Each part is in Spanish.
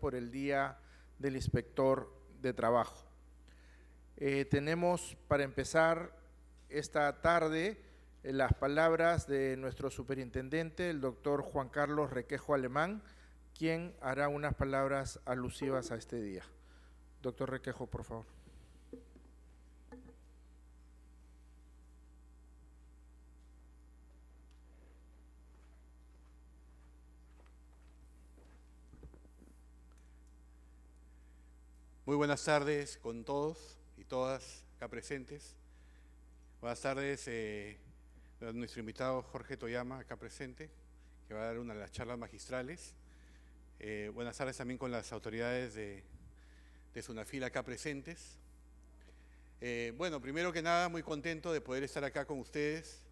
por el Día del Inspector de Trabajo. Tenemos para empezar esta tarde las palabras de nuestro superintendente, el doctor Juan Carlos Requejo Alemán, quien hará unas palabras alusivas a este día. Doctor Requejo, por favor. Muy buenas tardes con todos y todas acá presentes. Buenas tardes a nuestro invitado Jorge Toyama, acá presente, que va a dar una de las charlas magistrales. Buenas tardes también con las autoridades de SUNAFIL acá presentes. Bueno, primero que nada, muy contento de poder estar acá con ustedes.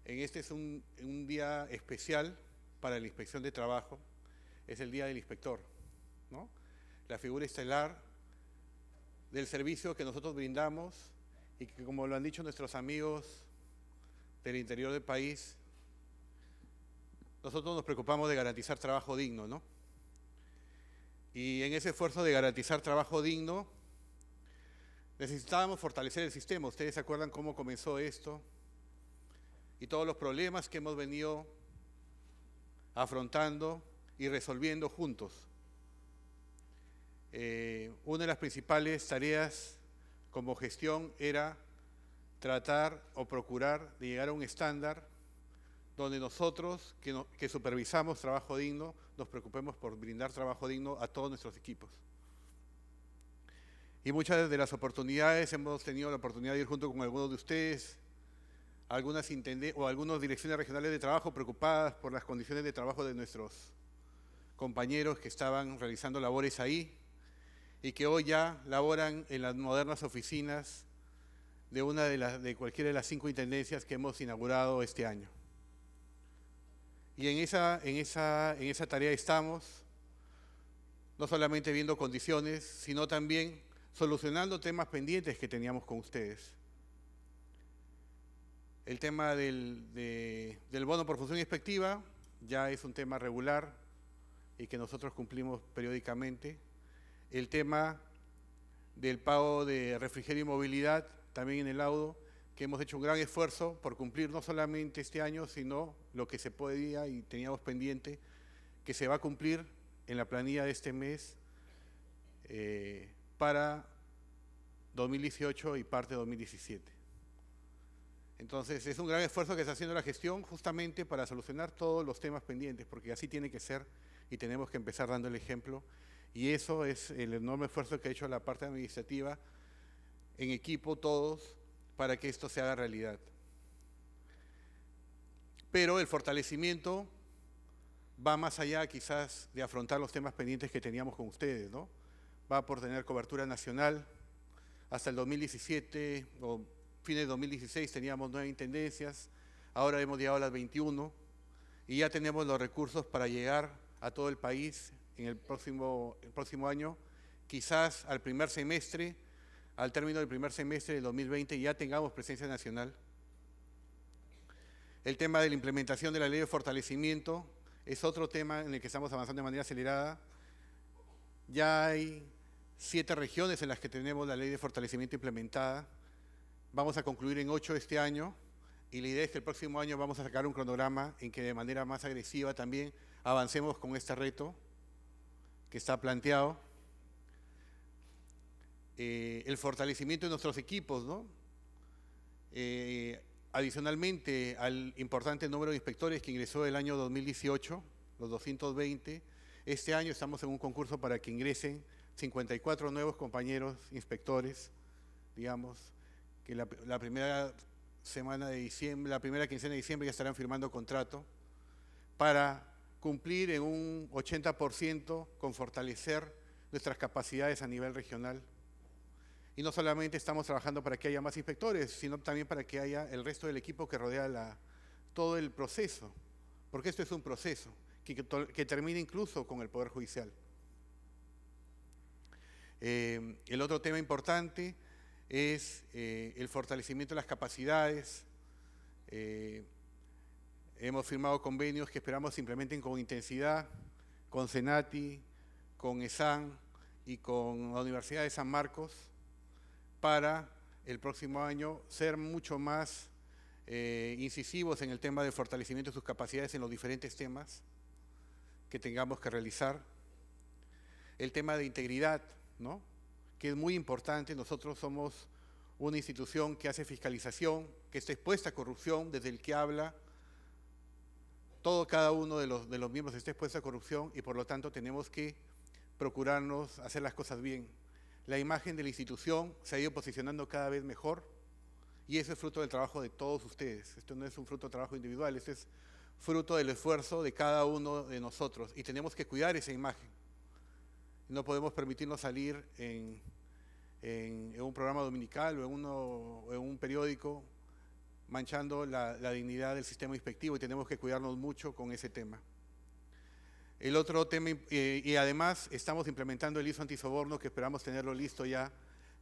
Este es un día especial para la Inspección de Trabajo. Es el Día del Inspector, ¿no? La figura estelar del servicio que nosotros brindamos y que, como lo han dicho nuestros amigos del interior del país, nosotros nos preocupamos de garantizar trabajo digno, ¿no? Y en ese esfuerzo de garantizar trabajo digno, necesitábamos fortalecer el sistema. Ustedes se acuerdan cómo comenzó esto y todos los problemas que hemos venido afrontando y resolviendo juntos. Una de las principales tareas como gestión era tratar o procurar de llegar a un estándar donde nosotros que supervisamos trabajo digno nos preocupemos por brindar trabajo digno a todos nuestros equipos. Y muchas de las oportunidades hemos tenido la oportunidad de ir junto con algunos de ustedes, algunas direcciones regionales de trabajo preocupadas por las condiciones de trabajo de nuestros compañeros que estaban realizando labores ahí y que hoy ya laboran en las modernas oficinas de cualquiera de las 5 intendencias que hemos inaugurado este año. Y en esa tarea estamos, no solamente viendo condiciones, sino también solucionando temas pendientes que teníamos con ustedes. El tema del bono por función inspectiva ya es un tema regular y que nosotros cumplimos periódicamente. El tema del pago de refrigerio y movilidad, también en el laudo, que hemos hecho un gran esfuerzo por cumplir no solamente este año, sino lo que se podía y teníamos pendiente, que se va a cumplir en la planilla de este mes para 2018 y parte de 2017. Entonces, es un gran esfuerzo que está haciendo la gestión justamente para solucionar todos los temas pendientes, porque así tiene que ser y tenemos que empezar dando el ejemplo. Y eso es el enorme esfuerzo que ha hecho la parte administrativa en equipo todos para que esto se haga realidad. Pero el fortalecimiento va más allá quizás de afrontar los temas pendientes que teníamos con ustedes, ¿no? Va por tener cobertura nacional. Hasta el 2017 o fines de 2016 teníamos 9 intendencias, ahora hemos llegado a las 21 y ya tenemos los recursos para llegar a todo el país en el próximo año, quizás al término del primer semestre del 2020 ya tengamos presencia nacional. El tema de la implementación de la ley de fortalecimiento es otro tema en el que estamos avanzando de manera acelerada. Ya hay 7 regiones en las que tenemos la ley de fortalecimiento implementada. Vamos a concluir en 8 este año y la idea es que el próximo año vamos a sacar un cronograma en que de manera más agresiva también avancemos con este reto que está planteado. El fortalecimiento de nuestros equipos, ¿no? Adicionalmente al importante número de inspectores que ingresó el año 2018, los 220, este año estamos en un concurso para que ingresen 54 nuevos compañeros inspectores, digamos, que la primera semana de diciembre, la primera quincena de diciembre ya estarán firmando contrato para cumplir en un 80% con fortalecer nuestras capacidades a nivel regional. Y no solamente estamos trabajando para que haya más inspectores, sino también para que haya el resto del equipo que rodea todo el proceso, porque esto es un proceso que termina incluso con el Poder Judicial. El otro tema importante es el fortalecimiento de las capacidades. Hemos firmado convenios que esperamos se implementen con intensidad con CENATI, con ESAN y con la Universidad de San Marcos para el próximo año ser mucho más incisivos en el tema del fortalecimiento de sus capacidades en los diferentes temas que tengamos que realizar. El tema de integridad, ¿no?, que es muy importante. Nosotros somos una institución que hace fiscalización, que está expuesta a corrupción, desde el que habla, cada uno de los miembros está expuesto a corrupción y por lo tanto tenemos que procurarnos hacer las cosas bien. La imagen de la institución se ha ido posicionando cada vez mejor y eso es fruto del trabajo de todos ustedes. Esto no es un fruto de trabajo individual, esto es fruto del esfuerzo de cada uno de nosotros y tenemos que cuidar esa imagen. No podemos permitirnos salir en un programa dominical o en un periódico manchando la dignidad del sistema inspectivo y tenemos que cuidarnos mucho con ese tema. El otro tema, y además estamos implementando el ISO antisoborno que esperamos tenerlo listo ya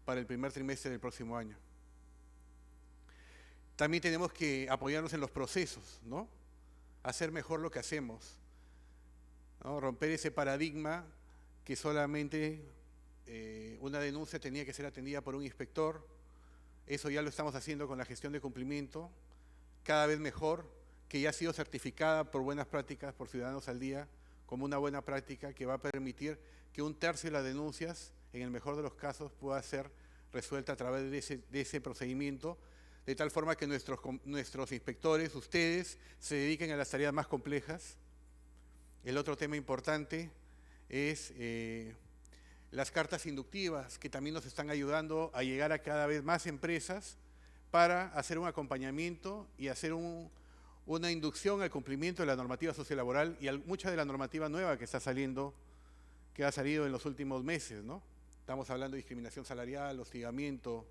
para el primer trimestre del próximo año. También tenemos que apoyarnos en los procesos, ¿no?, hacer mejor lo que hacemos, ¿no?, romper ese paradigma que solamente una denuncia tenía que ser atendida por un inspector. Eso ya lo estamos haciendo con la gestión de cumplimiento, cada vez mejor, que ya ha sido certificada por buenas prácticas, por Ciudadanos al Día, como una buena práctica que va a permitir que 1/3 de las denuncias, en el mejor de los casos, pueda ser resuelta a través de ese procedimiento, de tal forma que nuestros inspectores, ustedes, se dediquen a las tareas más complejas. El otro tema importante es las cartas inductivas, que también nos están ayudando a llegar a cada vez más empresas para hacer un acompañamiento y hacer una inducción al cumplimiento de la normativa sociolaboral y mucha de la normativa nueva que está saliendo, que ha salido en los últimos meses, ¿no? Estamos hablando de discriminación salarial, hostigamiento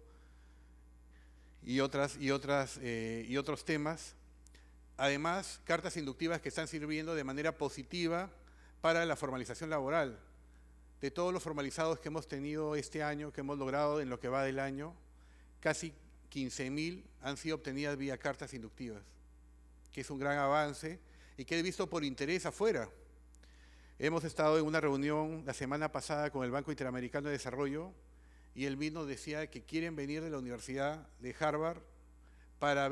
y otros temas. Además, cartas inductivas que están sirviendo de manera positiva para la formalización laboral. De todos los formalizados que hemos tenido este año, que hemos logrado en lo que va del año, casi 15.000 han sido obtenidas vía cartas inductivas, que es un gran avance y que he visto por interés afuera. Hemos estado en una reunión la semana pasada con el Banco Interamericano de Desarrollo y él mismo decía que quieren venir de la Universidad de Harvard para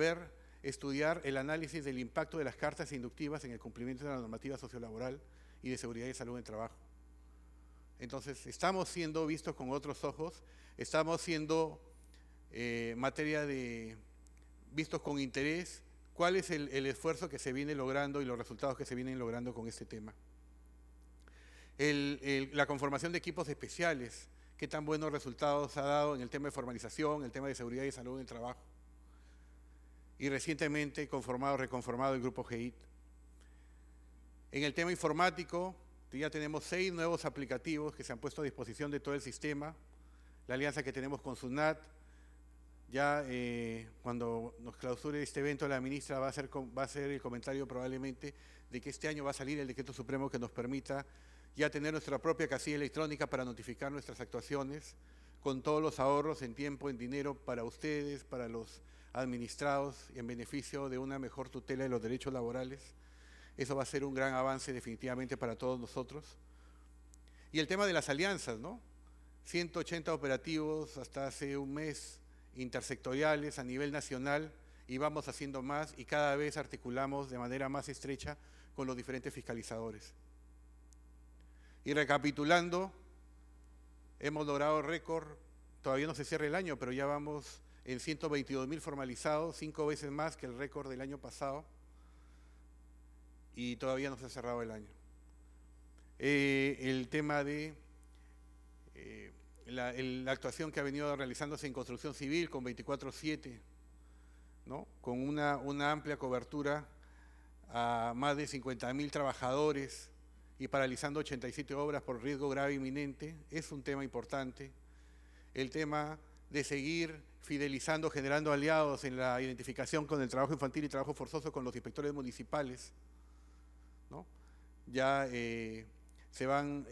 estudiar el análisis del impacto de las cartas inductivas en el cumplimiento de la normativa sociolaboral y de seguridad y salud en el trabajo. Entonces, estamos siendo vistos con otros ojos, estamos siendo materia de vistos con interés, cuál es el esfuerzo que se viene logrando y los resultados que se vienen logrando con este tema. La conformación de equipos especiales, qué tan buenos resultados ha dado en el tema de formalización, el tema de seguridad y salud en el trabajo. Y recientemente reconformado el grupo GEIT. En el tema informático, ya tenemos 6 nuevos aplicativos que se han puesto a disposición de todo el sistema. La alianza que tenemos con SUNAT, ya cuando nos clausure este evento, la ministra va a hacer el comentario probablemente de que este año va a salir el decreto supremo que nos permita ya tener nuestra propia casilla electrónica para notificar nuestras actuaciones, con todos los ahorros en tiempo, en dinero para ustedes, para los administrados, y en beneficio de una mejor tutela de los derechos laborales. Eso va a ser un gran avance definitivamente para todos nosotros. Y el tema de las alianzas, ¿no? 180 operativos hasta hace un mes, intersectoriales a nivel nacional, y vamos haciendo más y cada vez articulamos de manera más estrecha con los diferentes fiscalizadores. Y recapitulando, hemos logrado récord, todavía no se cierra el año, pero ya vamos en 122.000 formalizados, 5 veces más que el récord del año pasado, y todavía no se ha cerrado el año. El tema de la actuación que ha venido realizándose en construcción civil con 24/7, ¿no?, con una amplia cobertura a más de 50.000 trabajadores y paralizando 87 obras por riesgo grave e inminente, es un tema importante. El tema de seguir fidelizando, generando aliados en la identificación con el trabajo infantil y trabajo forzoso con los inspectores municipales, ¿no? Ya se van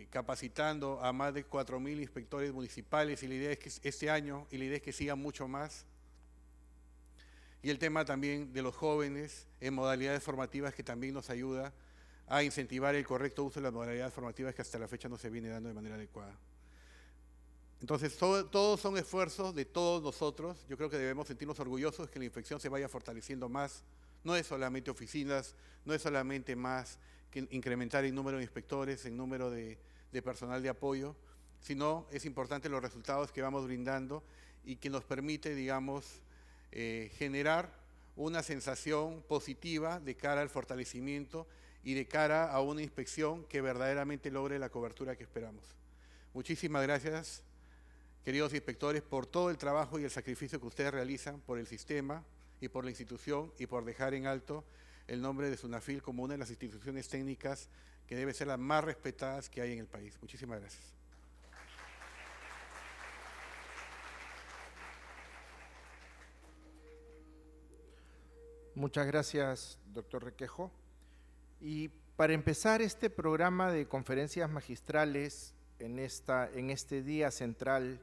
capacitando a más de 4.000 inspectores municipales y la idea es que este año, y la idea es que sigan mucho más. Y el tema también de los jóvenes en modalidades formativas que también nos ayuda a incentivar el correcto uso de las modalidades formativas que hasta la fecha no se viene dando de manera adecuada. Entonces, todos son esfuerzos de todos nosotros. Yo creo que debemos sentirnos orgullosos que la inspección se vaya fortaleciendo más. No es solamente oficinas, no es solamente más que incrementar el número de inspectores, el número de personal de apoyo, sino es importante los resultados que vamos brindando y que nos permite, digamos, generar una sensación positiva de cara al fortalecimiento y de cara a una inspección que verdaderamente logre la cobertura que esperamos. Muchísimas gracias, queridos inspectores, por todo el trabajo y el sacrificio que ustedes realizan por el sistema y por la institución y por dejar en alto el nombre de SUNAFIL como una de las instituciones técnicas que debe ser las más respetadas que hay en el país. Muchísimas gracias. Muchas gracias, doctor Requejo. Y para empezar este programa de conferencias magistrales en este día central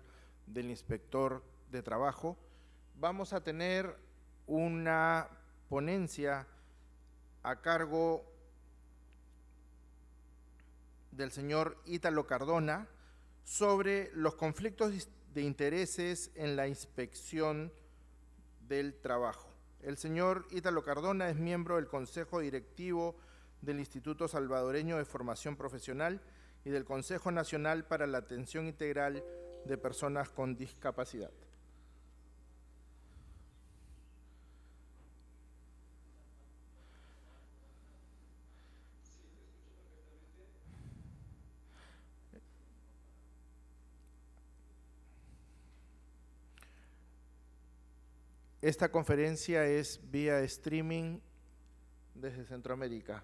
del inspector de trabajo, vamos a tener una ponencia a cargo del señor Ítalo Cardona sobre los conflictos de intereses en la inspección del trabajo. El señor Ítalo Cardona es miembro del Consejo Directivo del Instituto Salvadoreño de Formación Profesional y del Consejo Nacional para la Atención Integral de Personas con Discapacidad. Esta conferencia es vía streaming desde Centroamérica.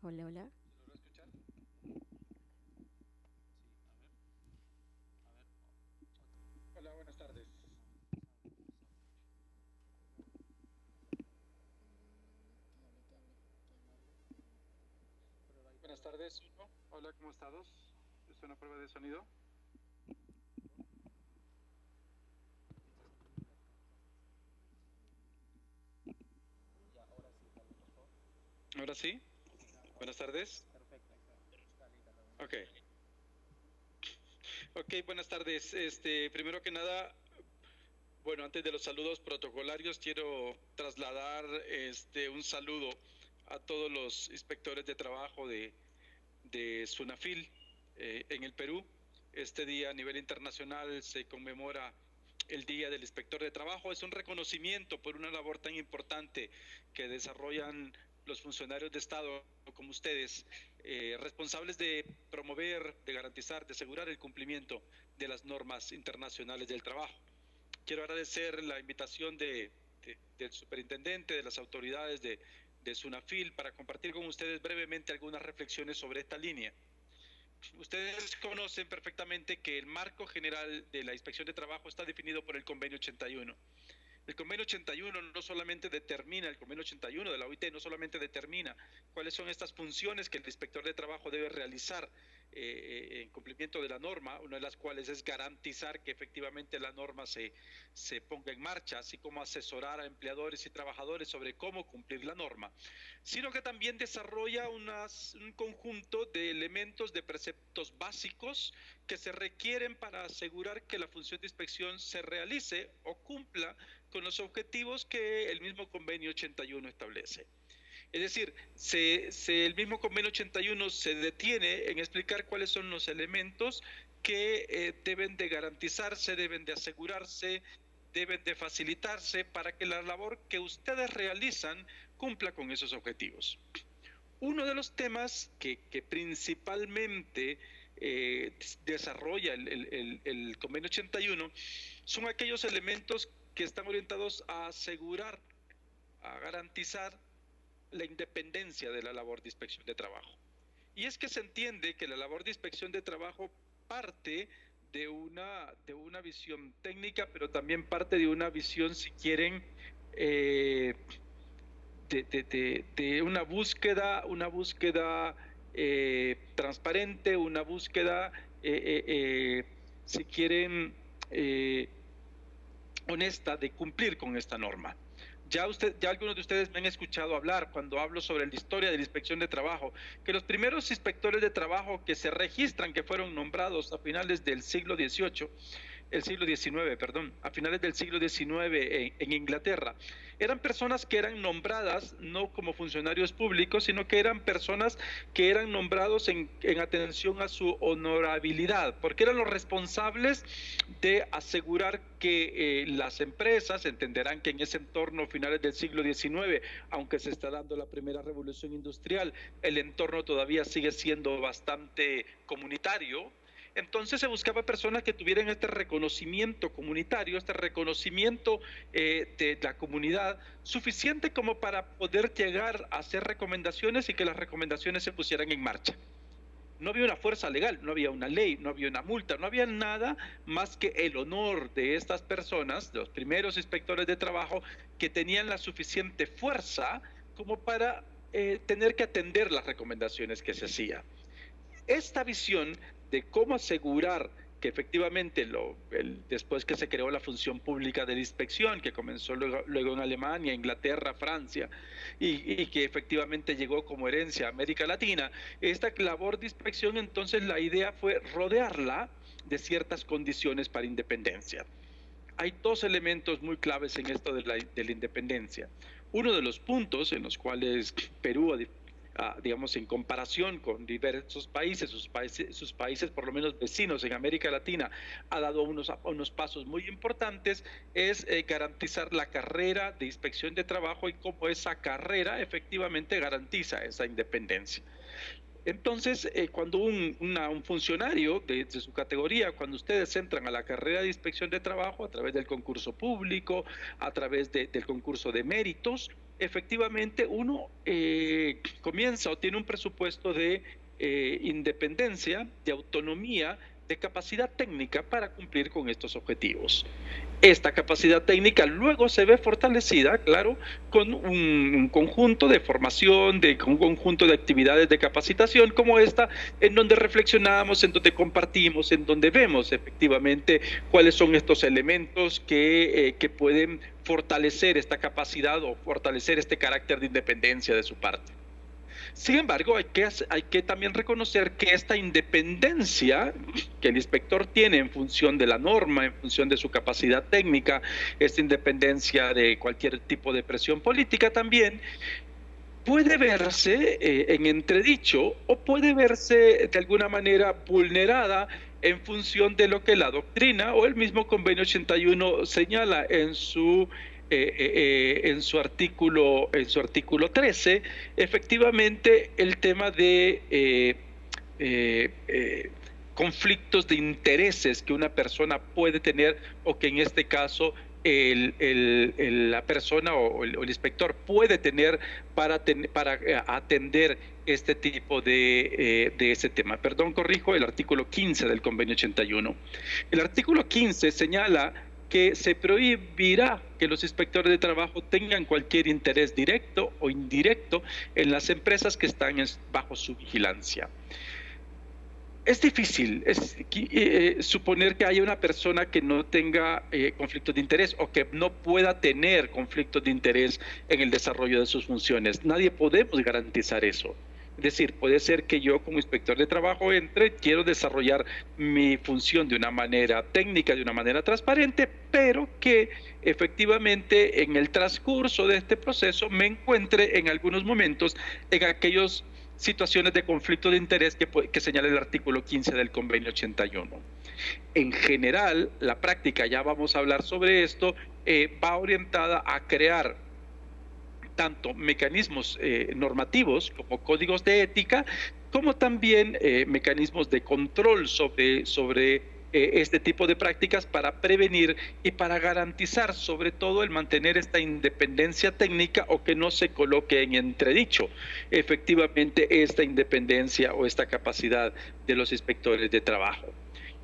Hola, hola. Hola, buenas tardes. Buenas tardes. Hola, ¿cómo estás? ¿Es una prueba de sonido? ¿Ahora sí? Buenas tardes. Ok. Ok, buenas tardes. Primero que nada, bueno, antes de los saludos protocolarios, quiero trasladar un saludo a todos los inspectores de trabajo de SUNAFIL en el Perú. Este día a nivel internacional se conmemora el Día del Inspector de Trabajo. Es un reconocimiento por una labor tan importante que desarrollan los funcionarios de Estado como ustedes, responsables de promover, de garantizar, de asegurar el cumplimiento de las normas internacionales del trabajo. Quiero agradecer la invitación del superintendente, de las autoridades de SUNAFIL para compartir con ustedes brevemente algunas reflexiones sobre esta línea. Ustedes conocen perfectamente que el marco general de la inspección de trabajo está definido por el Convenio 81. El Convenio 81 no solamente determina, el Convenio 81 de la OIT no solamente determina cuáles son estas funciones que el inspector de trabajo debe realizar en cumplimiento de la norma, una de las cuales es garantizar que efectivamente la norma se ponga en marcha, así como asesorar a empleadores y trabajadores sobre cómo cumplir la norma, sino que también desarrolla un conjunto de elementos, de preceptos básicos que se requieren para asegurar que la función de inspección se realice o cumpla con los objetivos que el mismo Convenio 81 establece. Es decir, el mismo Convenio 81 se detiene en explicar cuáles son los elementos que deben de garantizarse, deben de asegurarse, deben de facilitarse para que la labor que ustedes realizan cumpla con esos objetivos. Uno de los temas que principalmente desarrolla el Convenio 81 son aquellos elementos que están orientados a asegurar, a garantizar la independencia de la labor de inspección de trabajo. Y es que se entiende que la labor de inspección de trabajo parte de una visión técnica, pero también parte de una visión, si quieren, de una búsqueda transparente, una búsqueda, si quieren, honesta de cumplir con esta norma. Ya algunos de ustedes me han escuchado hablar cuando hablo sobre la historia de la inspección de trabajo, que los primeros inspectores de trabajo que se registran, que fueron nombrados a finales del siglo XIX, a finales del siglo XIX en Inglaterra, eran personas que eran nombradas no como funcionarios públicos, sino que eran personas que eran nombrados en atención a su honorabilidad, porque eran los responsables de asegurar que las empresas, entenderán que en ese entorno finales del siglo XIX, aunque se está dando la primera revolución industrial, el entorno todavía sigue siendo bastante comunitario. Entonces se buscaba personas que tuvieran este reconocimiento comunitario, este reconocimiento de la comunidad, suficiente como para poder llegar a hacer recomendaciones y que las recomendaciones se pusieran en marcha. No había una fuerza legal, no había una ley, no había una multa, no había nada más que el honor de estas personas, de los primeros inspectores de trabajo, que tenían la suficiente fuerza como para tener que atender las recomendaciones que se hacían. Esta visión de cómo asegurar que efectivamente después que se creó la función pública de la inspección, que comenzó luego en Alemania, Inglaterra, Francia, y que efectivamente llegó como herencia a América Latina, esta labor de inspección, entonces la idea fue rodearla de ciertas condiciones para independencia. Hay dos elementos muy claves en esto de la independencia. Uno de los puntos en los cuales Perú, digamos, en comparación con diversos países, sus países por lo menos vecinos en América Latina, ha dado unos pasos muy importantes, es garantizar la carrera de inspección de trabajo y cómo esa carrera efectivamente garantiza esa independencia. Entonces, cuando un funcionario de su categoría, cuando ustedes entran a la carrera de inspección de trabajo a través del concurso público, a través del concurso de méritos, efectivamente uno comienza o tiene un presupuesto de independencia, de autonomía, de capacidad técnica para cumplir con estos objetivos. Esta capacidad técnica luego se ve fortalecida, claro, con un conjunto de formación, con un conjunto de actividades de capacitación como esta, en donde reflexionamos, en donde compartimos, en donde vemos efectivamente cuáles son estos elementos que pueden fortalecer esta capacidad o fortalecer este carácter de independencia de su parte. Sin embargo, hay que también reconocer que esta independencia que el inspector tiene en función de la norma, en función de su capacidad técnica, esta independencia de cualquier tipo de presión política también, puede verse en entredicho o puede verse de alguna manera vulnerada en función de lo que la doctrina o el mismo Convenio 81 señala en su artículo 13, efectivamente el tema de conflictos de intereses que una persona puede tener o que en este caso la persona o el inspector puede tener para atender este tipo de ese tema. Perdón, corrijo, el artículo 15 del Convenio 81. El artículo 15 señala que se prohibirá que los inspectores de trabajo tengan cualquier interés directo o indirecto en las empresas que están bajo su vigilancia. Es difícil suponer que haya una persona que no tenga conflictos de interés o que no pueda tener conflictos de interés en el desarrollo de sus funciones. Nadie podemos garantizar eso. Es decir, puede ser que yo como inspector de trabajo quiero desarrollar mi función de una manera técnica, de una manera transparente, pero que efectivamente en el transcurso de este proceso me encuentre en algunos momentos en aquellos situaciones de conflicto de interés que señala el artículo 15 del Convenio 81. En general, la práctica, ya vamos a hablar sobre esto, va orientada a crear tanto mecanismos normativos como códigos de ética, como también mecanismos de control sobre este tipo de prácticas para prevenir y para garantizar sobre todo el mantener esta independencia técnica o que no se coloque en entredicho efectivamente esta independencia o esta capacidad de los inspectores de trabajo.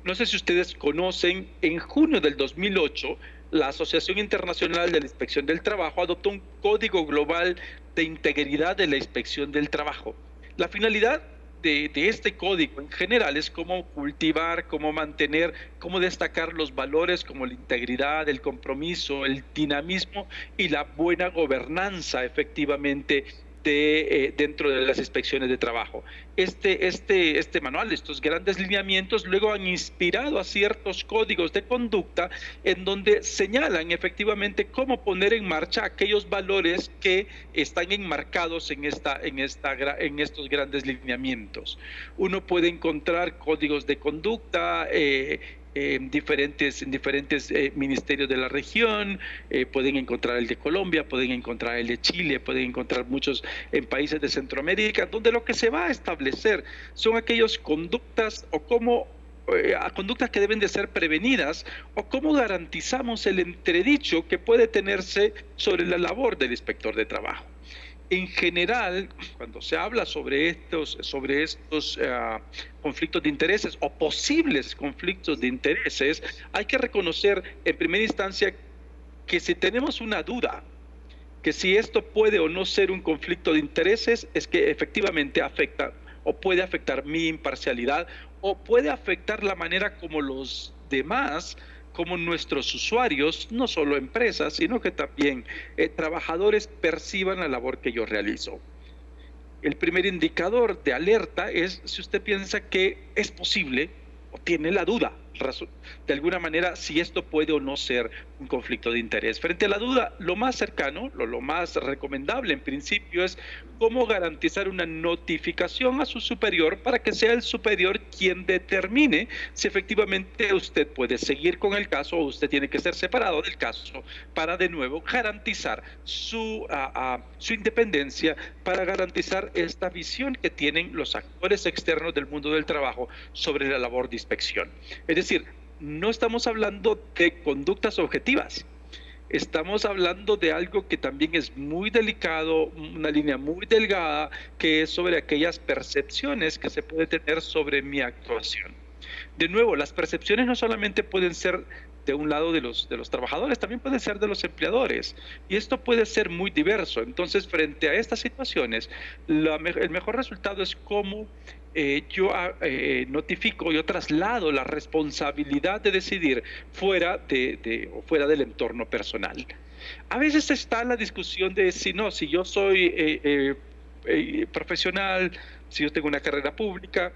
No sé si ustedes conocen, en junio del 2008, la Asociación Internacional de la Inspección del Trabajo adoptó un Código Global de Integridad de la Inspección del Trabajo. La finalidad de este código en general es cómo cultivar, cómo mantener, cómo destacar los valores como la integridad, el compromiso, el dinamismo y la buena gobernanza efectivamente dentro de las inspecciones de trabajo. Este manual, estos grandes lineamientos, luego han inspirado a ciertos códigos de conducta en donde señalan efectivamente cómo poner en marcha aquellos valores que están enmarcados en estos grandes lineamientos. Uno puede encontrar códigos de conducta en diferentes ministerios de la región, pueden encontrar el de Colombia, pueden encontrar el de Chile, pueden encontrar muchos en países de Centroamérica, donde lo que se va a establecer son aquellas conductas o cómo conductas que deben de ser prevenidas o cómo garantizamos el entredicho que puede tenerse sobre la labor del inspector de trabajo. En general, cuando se habla sobre estos conflictos de intereses o posibles conflictos de intereses, hay que reconocer en primera instancia que si tenemos una duda, que si esto puede o no ser un conflicto de intereses, es que efectivamente afecta o puede afectar mi imparcialidad o puede afectar la manera como los demás, como nuestros usuarios, no solo empresas, sino que también trabajadores perciban la labor que yo realizo. El primer indicador de alerta es si usted piensa que es posible o tiene la duda, de alguna manera, si esto puede o no ser un conflicto de interés. Frente a la duda, lo más cercano, lo más recomendable en principio es cómo garantizar una notificación a su superior para que sea el superior quien determine si efectivamente usted puede seguir con el caso o usted tiene que ser separado del caso para de nuevo garantizar su independencia, para garantizar esta visión que tienen los actores externos del mundo del trabajo sobre la labor de inspección. Es decir, no estamos hablando de conductas objetivas, estamos hablando de algo que también es muy delicado, una línea muy delgada, que es sobre aquellas percepciones que se puede tener sobre mi actuación. De nuevo, las percepciones no solamente pueden ser de un lado de los trabajadores, también pueden ser de los empleadores, y esto puede ser muy diverso. Entonces, frente a estas situaciones, el mejor resultado es cómo yo notifico, yo traslado la responsabilidad de decidir fuera del entorno personal. A veces está la discusión de si yo soy profesional, si yo tengo una carrera pública,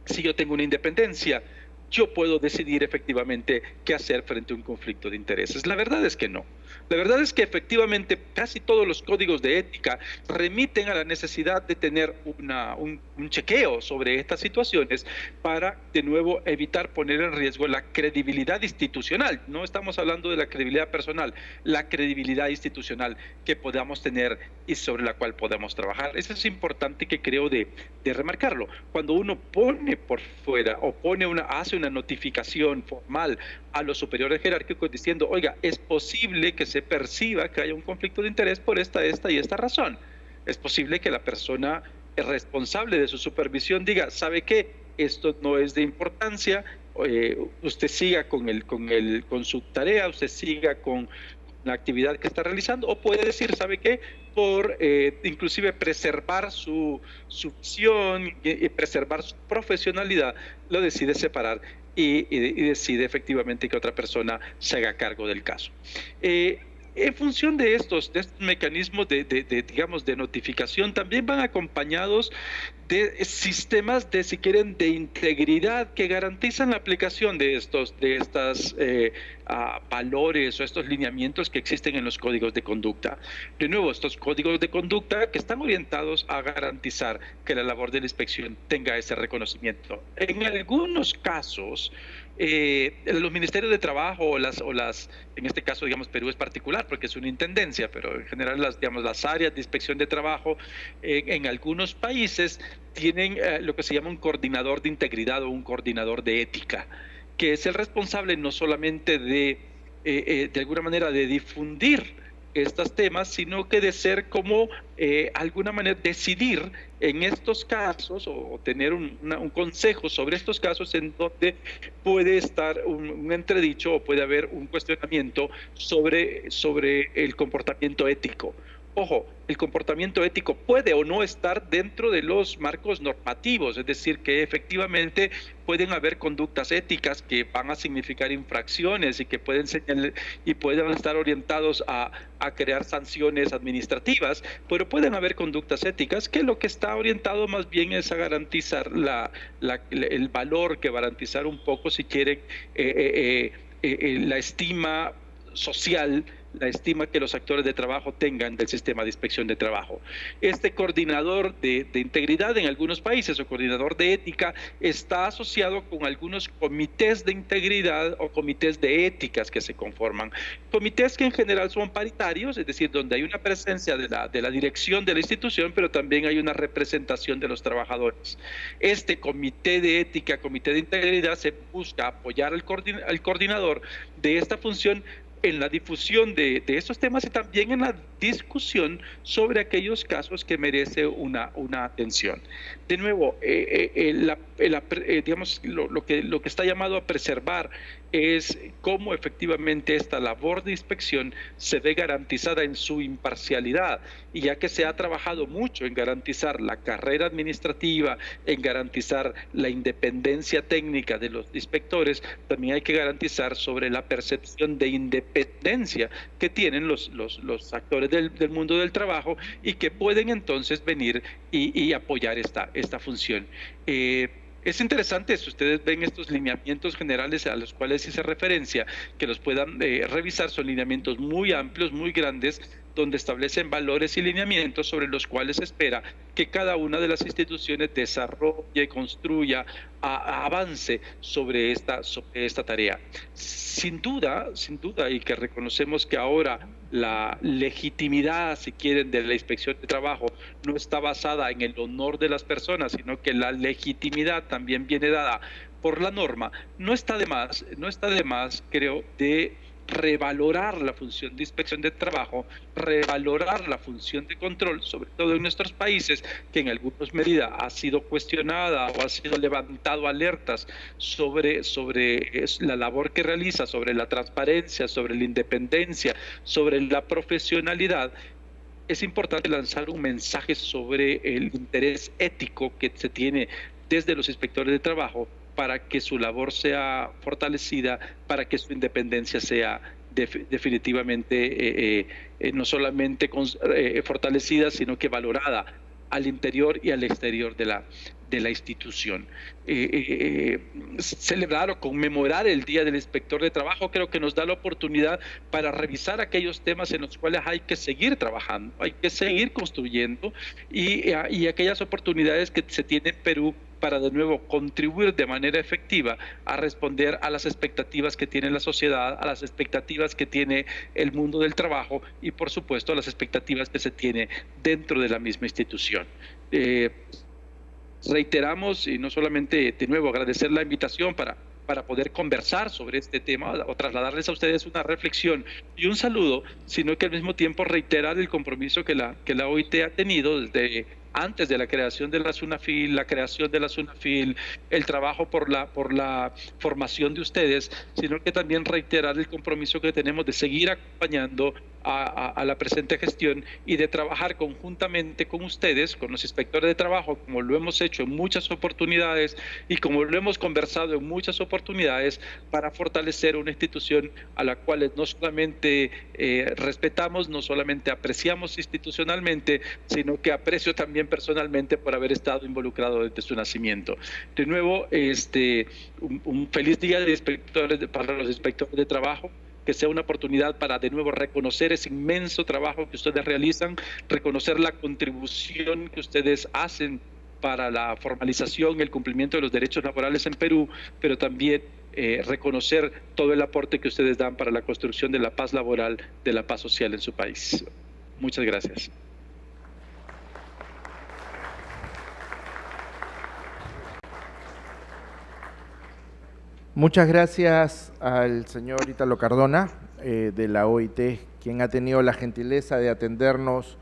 si yo tengo una independencia, yo puedo decidir efectivamente qué hacer frente a un conflicto de intereses. La verdad es que no. La verdad es que efectivamente casi todos los códigos de ética remiten a la necesidad de tener un chequeo sobre estas situaciones para, de nuevo, evitar poner en riesgo la credibilidad institucional. No estamos hablando de la credibilidad personal, la credibilidad institucional que podamos tener y sobre la cual podamos trabajar. Eso es importante, que creo de remarcarlo. Cuando uno pone por fuera o hace una notificación formal a los superiores jerárquicos diciendo, oiga, es posible que se perciba que haya un conflicto de interés por esta y esta razón. Es posible que la persona responsable de su supervisión diga, ¿sabe qué? Esto no es de importancia, usted siga con su tarea, usted siga con la actividad que está realizando, o puede decir, ¿sabe qué? Por inclusive preservar su visión y preservar su profesionalidad, lo decide separar y decide efectivamente que otra persona se haga cargo del caso. En función de estos mecanismos digamos, de notificación, también van acompañados de sistemas si quieren, de integridad que garantizan la aplicación de estos valores o estos lineamientos que existen en los códigos de conducta. De nuevo, estos códigos de conducta que están orientados a garantizar que la labor de la inspección tenga ese reconocimiento. En algunos casos, los ministerios de trabajo o las, en este caso, digamos, Perú es particular porque es una intendencia, pero en general las áreas de inspección de trabajo en algunos países tienen lo que se llama un coordinador de integridad o un coordinador de ética, que es el responsable no solamente de alguna manera de difundir estos temas, sino que de ser como alguna manera decidir en estos casos o tener un consejo sobre estos casos en donde puede estar un entredicho o puede haber un cuestionamiento sobre el comportamiento ético. Ojo, el comportamiento ético puede o no estar dentro de los marcos normativos, es decir, que efectivamente pueden haber conductas éticas que van a significar infracciones y que pueden estar orientados a crear sanciones administrativas, pero pueden haber conductas éticas que lo que está orientado más bien es a garantizar el valor, que garantizar un poco, si quieren, la estima social, la estima que los actores de trabajo tengan del sistema de inspección de trabajo. Este coordinador de integridad en algunos países o coordinador de ética está asociado con algunos comités de integridad o comités de éticas que se conforman. Comités que en general son paritarios, es decir, donde hay una presencia de la dirección de la institución, pero también hay una representación de los trabajadores. Este comité de ética, comité de integridad, se busca apoyar al coordinador de esta función en la difusión de estos temas y también en la discusión sobre aquellos casos que merece una atención. De nuevo, digamos, lo que está llamado a preservar es cómo efectivamente esta labor de inspección se ve garantizada en su imparcialidad, y ya que se ha trabajado mucho en garantizar la carrera administrativa, en garantizar la independencia técnica de los inspectores, también hay que garantizar sobre la percepción de independencia que tienen los actores del mundo del trabajo y que pueden entonces venir y apoyar esta función. Es interesante, si ustedes ven estos lineamientos generales a los cuales hice referencia, que los puedan revisar, son lineamientos muy amplios, muy grandes, donde establecen valores y lineamientos sobre los cuales se espera que cada una de las instituciones desarrolle, construya, avance sobre esta tarea. Sin duda, y que reconocemos que ahora la legitimidad, si quieren, de la inspección de trabajo no está basada en el honor de las personas, sino que la legitimidad también viene dada por la norma. No está de más, creo, de revalorar la función de inspección de trabajo, revalorar la función de control, sobre todo en nuestros países, que en algunas medidas ha sido cuestionada o ha sido levantado alertas sobre la labor que realiza, sobre la transparencia, sobre la independencia, sobre la profesionalidad. Es importante lanzar un mensaje sobre el interés ético que se tiene desde los inspectores de trabajo para que su labor sea fortalecida, para que su independencia sea definitivamente no solamente fortalecida, sino que valorada al interior y al exterior de la institución. Celebrar o conmemorar el Día del Inspector de Trabajo creo que nos da la oportunidad para revisar aquellos temas en los cuales hay que seguir trabajando, hay que seguir construyendo y aquellas oportunidades que se tiene en Perú para de nuevo contribuir de manera efectiva a responder a las expectativas que tiene la sociedad, a las expectativas que tiene el mundo del trabajo y por supuesto a las expectativas que se tiene dentro de la misma institución. Reiteramos, y no solamente de nuevo agradecer la invitación para poder conversar sobre este tema o trasladarles a ustedes una reflexión y un saludo, sino que al mismo tiempo reiterar el compromiso que la OIT ha tenido desde antes de la creación de la SUNAFIL, la creación de la SUNAFIL, el trabajo por la formación de ustedes, sino que también reiterar el compromiso que tenemos de seguir acompañando a la presente gestión y de trabajar conjuntamente con ustedes, con los inspectores de trabajo, como lo hemos hecho en muchas oportunidades y como lo hemos conversado en muchas oportunidades, para fortalecer una institución a la cual no solamente respetamos, no solamente apreciamos institucionalmente, sino que aprecio también personalmente por haber estado involucrado desde su nacimiento. De nuevo, un feliz día para los inspectores de trabajo, que sea una oportunidad para de nuevo reconocer ese inmenso trabajo que ustedes realizan, reconocer la contribución que ustedes hacen para la formalización y el cumplimiento de los derechos laborales en Perú, pero también reconocer todo el aporte que ustedes dan para la construcción de la paz laboral, de la paz social en su país. Muchas gracias. Muchas gracias al señor Ítalo Cardona de la OIT, quien ha tenido la gentileza de atendernos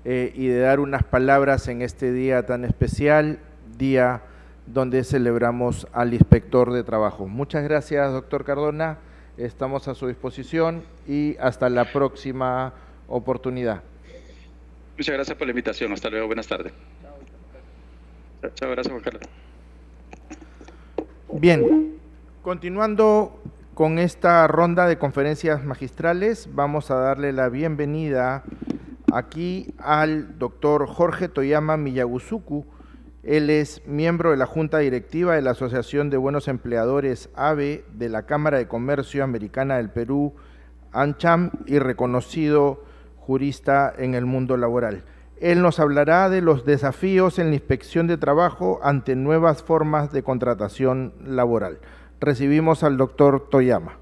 y de dar unas palabras en este día tan especial, día donde celebramos al inspector de trabajo. Muchas gracias, doctor Cardona, estamos a su disposición y hasta la próxima oportunidad. Muchas gracias por la invitación, hasta luego, buenas tardes. Chao, gracias Juan Carlos. Bien. Continuando con esta ronda de conferencias magistrales, vamos a darle la bienvenida aquí al doctor Jorge Toyama Miyaguzuku. Él es miembro de la Junta Directiva de la Asociación de Buenos Empleadores ABE de la Cámara de Comercio Americana del Perú, ANCHAM, y reconocido jurista en el mundo laboral. Él nos hablará de los desafíos en la inspección de trabajo ante nuevas formas de contratación laboral. Recibimos al doctor Toyama.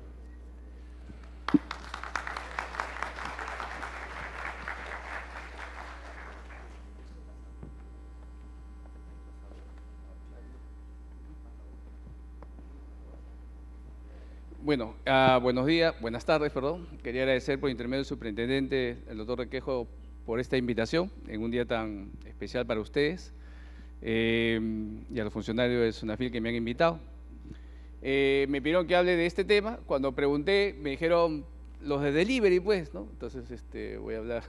Bueno, buenos días, buenas tardes, perdón. Quería agradecer por intermedio del superintendente, el doctor Requejo, por esta invitación en un día tan especial para ustedes y a los funcionarios de SUNAFIL que me han invitado. Me pidieron que hable de este tema. Cuando pregunté, me dijeron los de delivery, pues, ¿no? Entonces, voy a hablar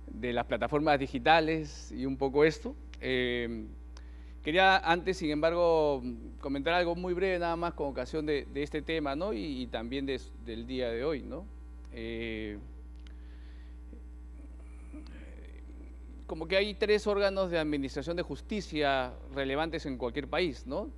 de las plataformas digitales y un poco esto. Quería antes, sin embargo, comentar algo muy breve nada más con ocasión de este tema, ¿no? Y también del día de hoy, ¿no? Como que hay 3 órganos de administración de justicia relevantes en cualquier país, ¿no?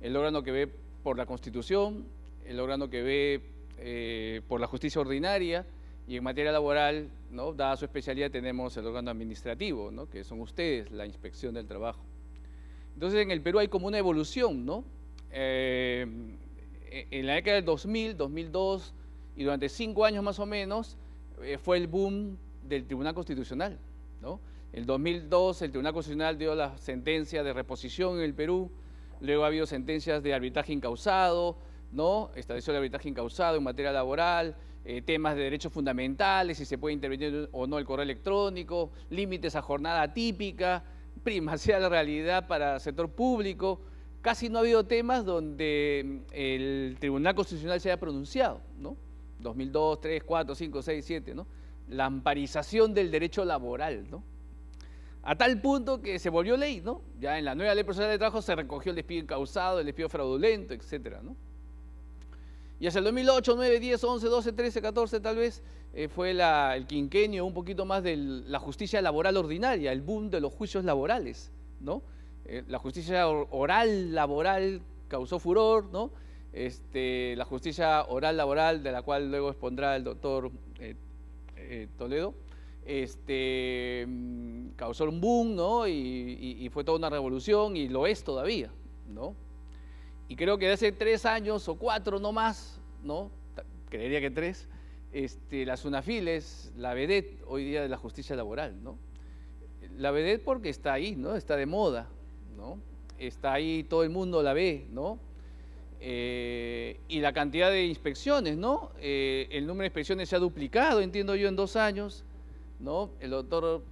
El órgano que ve por la Constitución, el órgano que ve por la justicia ordinaria, y en materia laboral, ¿no?, dada su especialidad, tenemos el órgano administrativo, ¿no?, que son ustedes, la Inspección del Trabajo. Entonces, en el Perú hay como una evolución, ¿no? En la década del 2000, 2002, y durante 5 años más o menos, fue el boom del Tribunal Constitucional, ¿no? En 2002 el Tribunal Constitucional dio la sentencia de reposición en el Perú. Luego ha habido sentencias de arbitraje incausado, ¿no? Estableció el arbitraje incausado en materia laboral, temas de derechos fundamentales, si se puede intervenir o no el correo electrónico, límites a jornada típica, primacía de la realidad para el sector público. Casi no ha habido temas donde el Tribunal Constitucional se haya pronunciado, ¿no? 2002, 3, 4, 5, 6, 7, ¿no? La amparización del derecho laboral, ¿no? A tal punto que se volvió ley, ¿no? Ya en la nueva ley procesal de trabajo se recogió el despido incausado, el despido fraudulento, etcétera, ¿no? Y hacia el 2008, 9, 10, 11, 12, 13, 14 tal vez, fue el quinquenio un poquito más de la justicia laboral ordinaria, el boom de los juicios laborales, ¿no? La justicia oral laboral causó furor, ¿no? La justicia oral laboral, de la cual luego expondrá el doctor Toledo, causó un boom, ¿no? Y fue toda una revolución, y lo es todavía, ¿no? Y creo que de hace 3 años o 4 no más, ¿no? Creería que 3, la SUNAFIL es la vedette hoy día de la justicia laboral, ¿no? La vedette porque está ahí, ¿no? Está de moda, ¿no? Está ahí, todo el mundo la ve, ¿no? Y la cantidad de inspecciones, ¿no? El número de inspecciones se ha duplicado, entiendo yo, en 2 años, ¿no? El doctor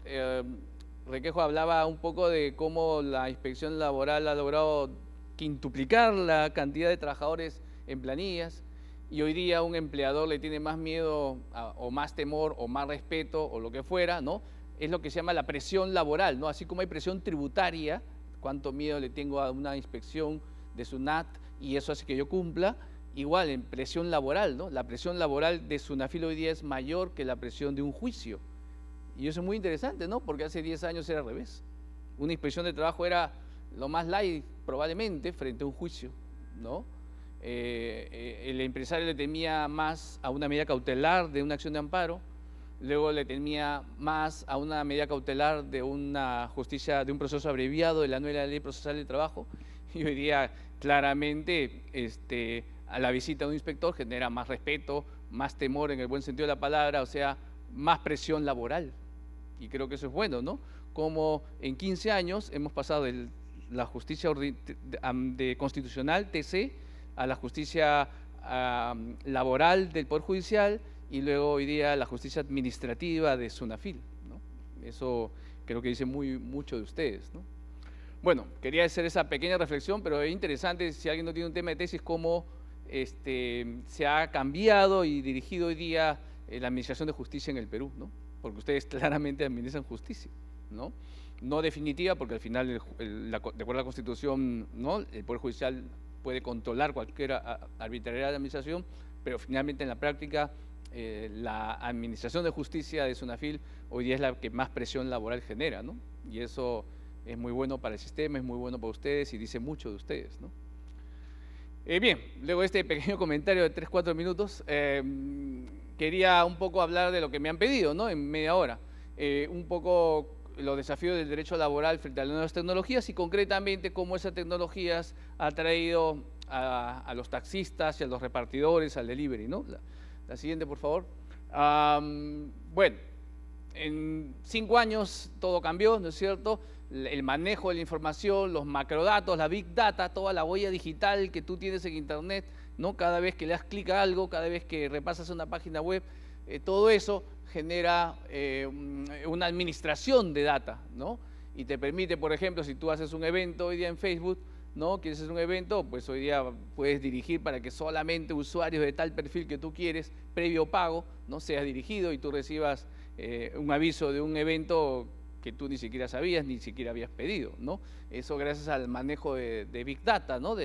Requejo hablaba un poco de cómo la inspección laboral ha logrado quintuplicar la cantidad de trabajadores en planillas, y hoy día un empleador le tiene más miedo o más temor o más respeto o lo que fuera, ¿no? Es lo que se llama la presión laboral, ¿no? Así como hay presión tributaria, cuánto miedo le tengo a una inspección de SUNAT y eso hace que yo cumpla, igual en presión laboral, ¿no? La presión laboral de SUNAFIL hoy día es mayor que la presión de un juicio. Y eso es muy interesante, ¿no? Porque hace 10 años era al revés. Una inspección de trabajo era lo más light probablemente frente a un juicio, ¿no? El empresario le temía más a una medida cautelar de una acción de amparo, luego le temía más a una medida cautelar de una justicia, de un proceso abreviado de la nueva ley procesal del trabajo, y hoy día claramente a la visita de un inspector genera más respeto, más temor en el buen sentido de la palabra, o sea, más presión laboral, y creo que eso es bueno, ¿no? Como en 15 años hemos pasado de la justicia constitucional, TC, a la justicia laboral del Poder Judicial y luego hoy día la justicia administrativa de SUNAFIL, ¿no? Eso creo que dice mucho de ustedes, ¿no? Bueno, quería hacer esa pequeña reflexión, pero es interesante, si alguien no tiene un tema de tesis, cómo se ha cambiado y dirigido hoy día la administración de justicia en el Perú, ¿no? Porque ustedes claramente administran justicia, ¿no? No definitiva, porque al final, de acuerdo a la Constitución, ¿no?, el Poder Judicial puede controlar cualquier arbitrariedad de administración, pero finalmente en la práctica la administración de justicia de SUNAFIL hoy día es la que más presión laboral genera, ¿no? Y eso es muy bueno para el sistema, es muy bueno para ustedes y dice mucho de ustedes, ¿no? Bien, luego de este pequeño comentario de 3-4 minutos, quería un poco hablar de lo que me han pedido, ¿no?, en media hora. Un poco los desafíos del derecho laboral frente a las nuevas tecnologías y concretamente cómo esas tecnologías han traído a los taxistas y a los repartidores al delivery, ¿no? La siguiente, por favor. Bueno, en 5 años todo cambió, ¿no es cierto? El manejo de la información, los macrodatos, la big data, toda la huella digital que tú tienes en internet, ¿no? Cada vez que le das clic a algo, cada vez que repasas una página web, todo eso genera una administración de data, ¿no? Y te permite, por ejemplo, si tú haces un evento hoy día en Facebook, ¿no?, quieres hacer un evento, pues hoy día puedes dirigir para que solamente usuarios de tal perfil que tú quieres, previo pago, ¿no?, sea dirigido y tú recibas un aviso de un evento que tú ni siquiera sabías, ni siquiera habías pedido, ¿no? Eso gracias al manejo de Big Data, ¿no?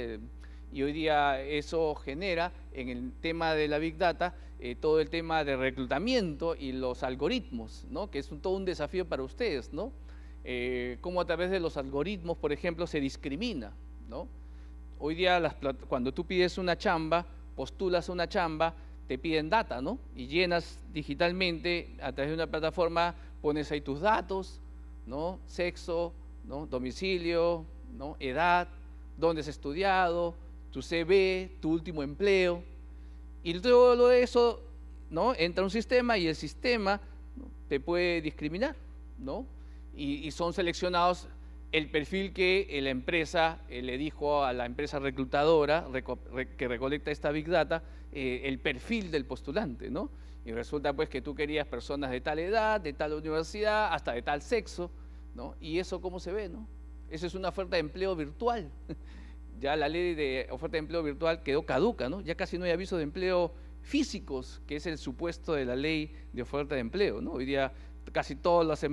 Y hoy día eso genera en el tema de la Big Data todo el tema de reclutamiento y los algoritmos, ¿no?, que es todo un desafío para ustedes, ¿no? Cómo a través de los algoritmos, por ejemplo, se discrimina, ¿no? Hoy día cuando tú pides una chamba, postulas una chamba, te piden data, ¿no? Y llenas digitalmente a través de una plataforma, pones ahí tus datos, ¿no?, sexo, ¿no?, domicilio, ¿no?, edad, dónde has estudiado, tu CV, tu último empleo, y todo eso, ¿no?, entra a un sistema y el sistema, ¿no?, te puede discriminar, ¿no? Y son seleccionados el perfil que la empresa le dijo a la empresa reclutadora que recolecta esta Big Data, el perfil del postulante, ¿no? Y resulta pues que tú querías personas de tal edad, de tal universidad, hasta de tal sexo, ¿no? Y eso ¿cómo se ve, no? Eso es una oferta de empleo virtual. Ya la ley de oferta de empleo virtual quedó caduca, ¿no? Ya casi no hay avisos de empleo físicos, que es el supuesto de la ley de oferta de empleo, ¿no? Hoy día casi todas las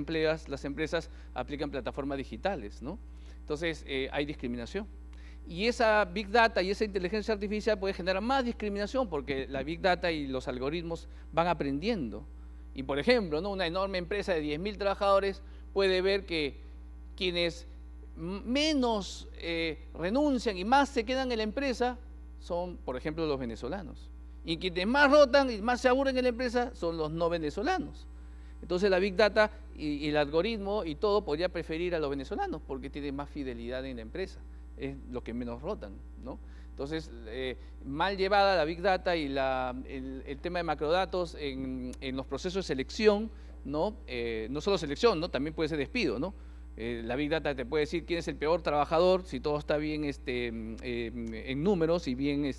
empresas aplican plataformas digitales, ¿no? Entonces hay discriminación. Y esa Big Data y esa inteligencia artificial puede generar más discriminación porque la Big Data y los algoritmos van aprendiendo. Y por ejemplo, ¿no?, una enorme empresa de 10.000 trabajadores puede ver que quienes menos renuncian y más se quedan en la empresa son, por ejemplo, los venezolanos. Y quienes más rotan y más se aburren en la empresa son los no venezolanos. Entonces la Big Data y el algoritmo y todo podría preferir a los venezolanos porque tienen más fidelidad en la empresa, es lo que menos rotan, ¿no? Entonces, mal llevada la Big Data y el tema de macrodatos en los procesos de selección, ¿no? No solo selección, ¿no?, también puede ser despido, ¿no? La Big Data te puede decir quién es el peor trabajador si todo está bien en números y bien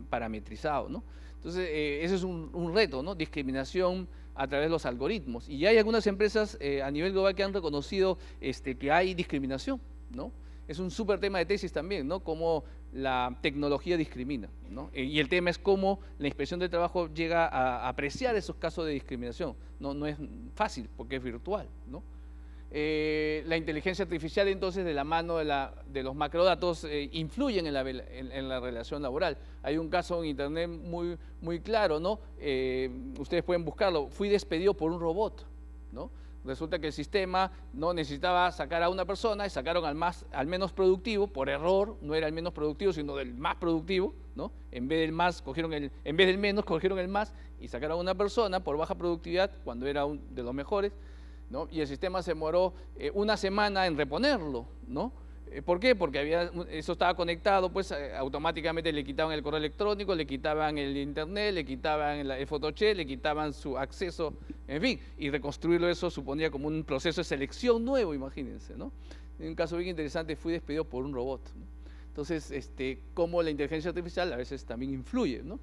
parametrizado, ¿no? Entonces, ese es un reto, ¿no? Discriminación a través de los algoritmos. Y hay algunas empresas a nivel global que han reconocido que hay discriminación, ¿no? Es un súper tema de tesis también, ¿no? Cómo la tecnología discrimina, ¿no? Y el tema es cómo la Inspección de Trabajo llega a apreciar esos casos de discriminación. No es fácil porque es virtual, ¿no? La inteligencia artificial, entonces, de la mano de los macrodatos, influyen en la relación laboral. Hay un caso en internet muy claro, ¿no? Ustedes pueden buscarlo. Fui despedido por un robot, ¿no? Resulta que el sistema no necesitaba sacar a una persona y sacaron al menos productivo, por error, no era el menos productivo, sino del más productivo, ¿no? En vez del menos, cogieron el más y sacaron a una persona por baja productividad cuando era de los mejores, ¿no? Y el sistema se demoró una semana en reponerlo, ¿no? ¿Por qué? Porque eso estaba conectado, pues automáticamente le quitaban el correo electrónico, le quitaban el internet, le quitaban el photocheck, le quitaban su acceso, en fin, y reconstruirlo eso suponía como un proceso de selección nuevo, imagínense, ¿no? En un caso bien interesante, fui despedido por un robot, ¿no? Entonces, cómo la inteligencia artificial a veces también influye, ¿no?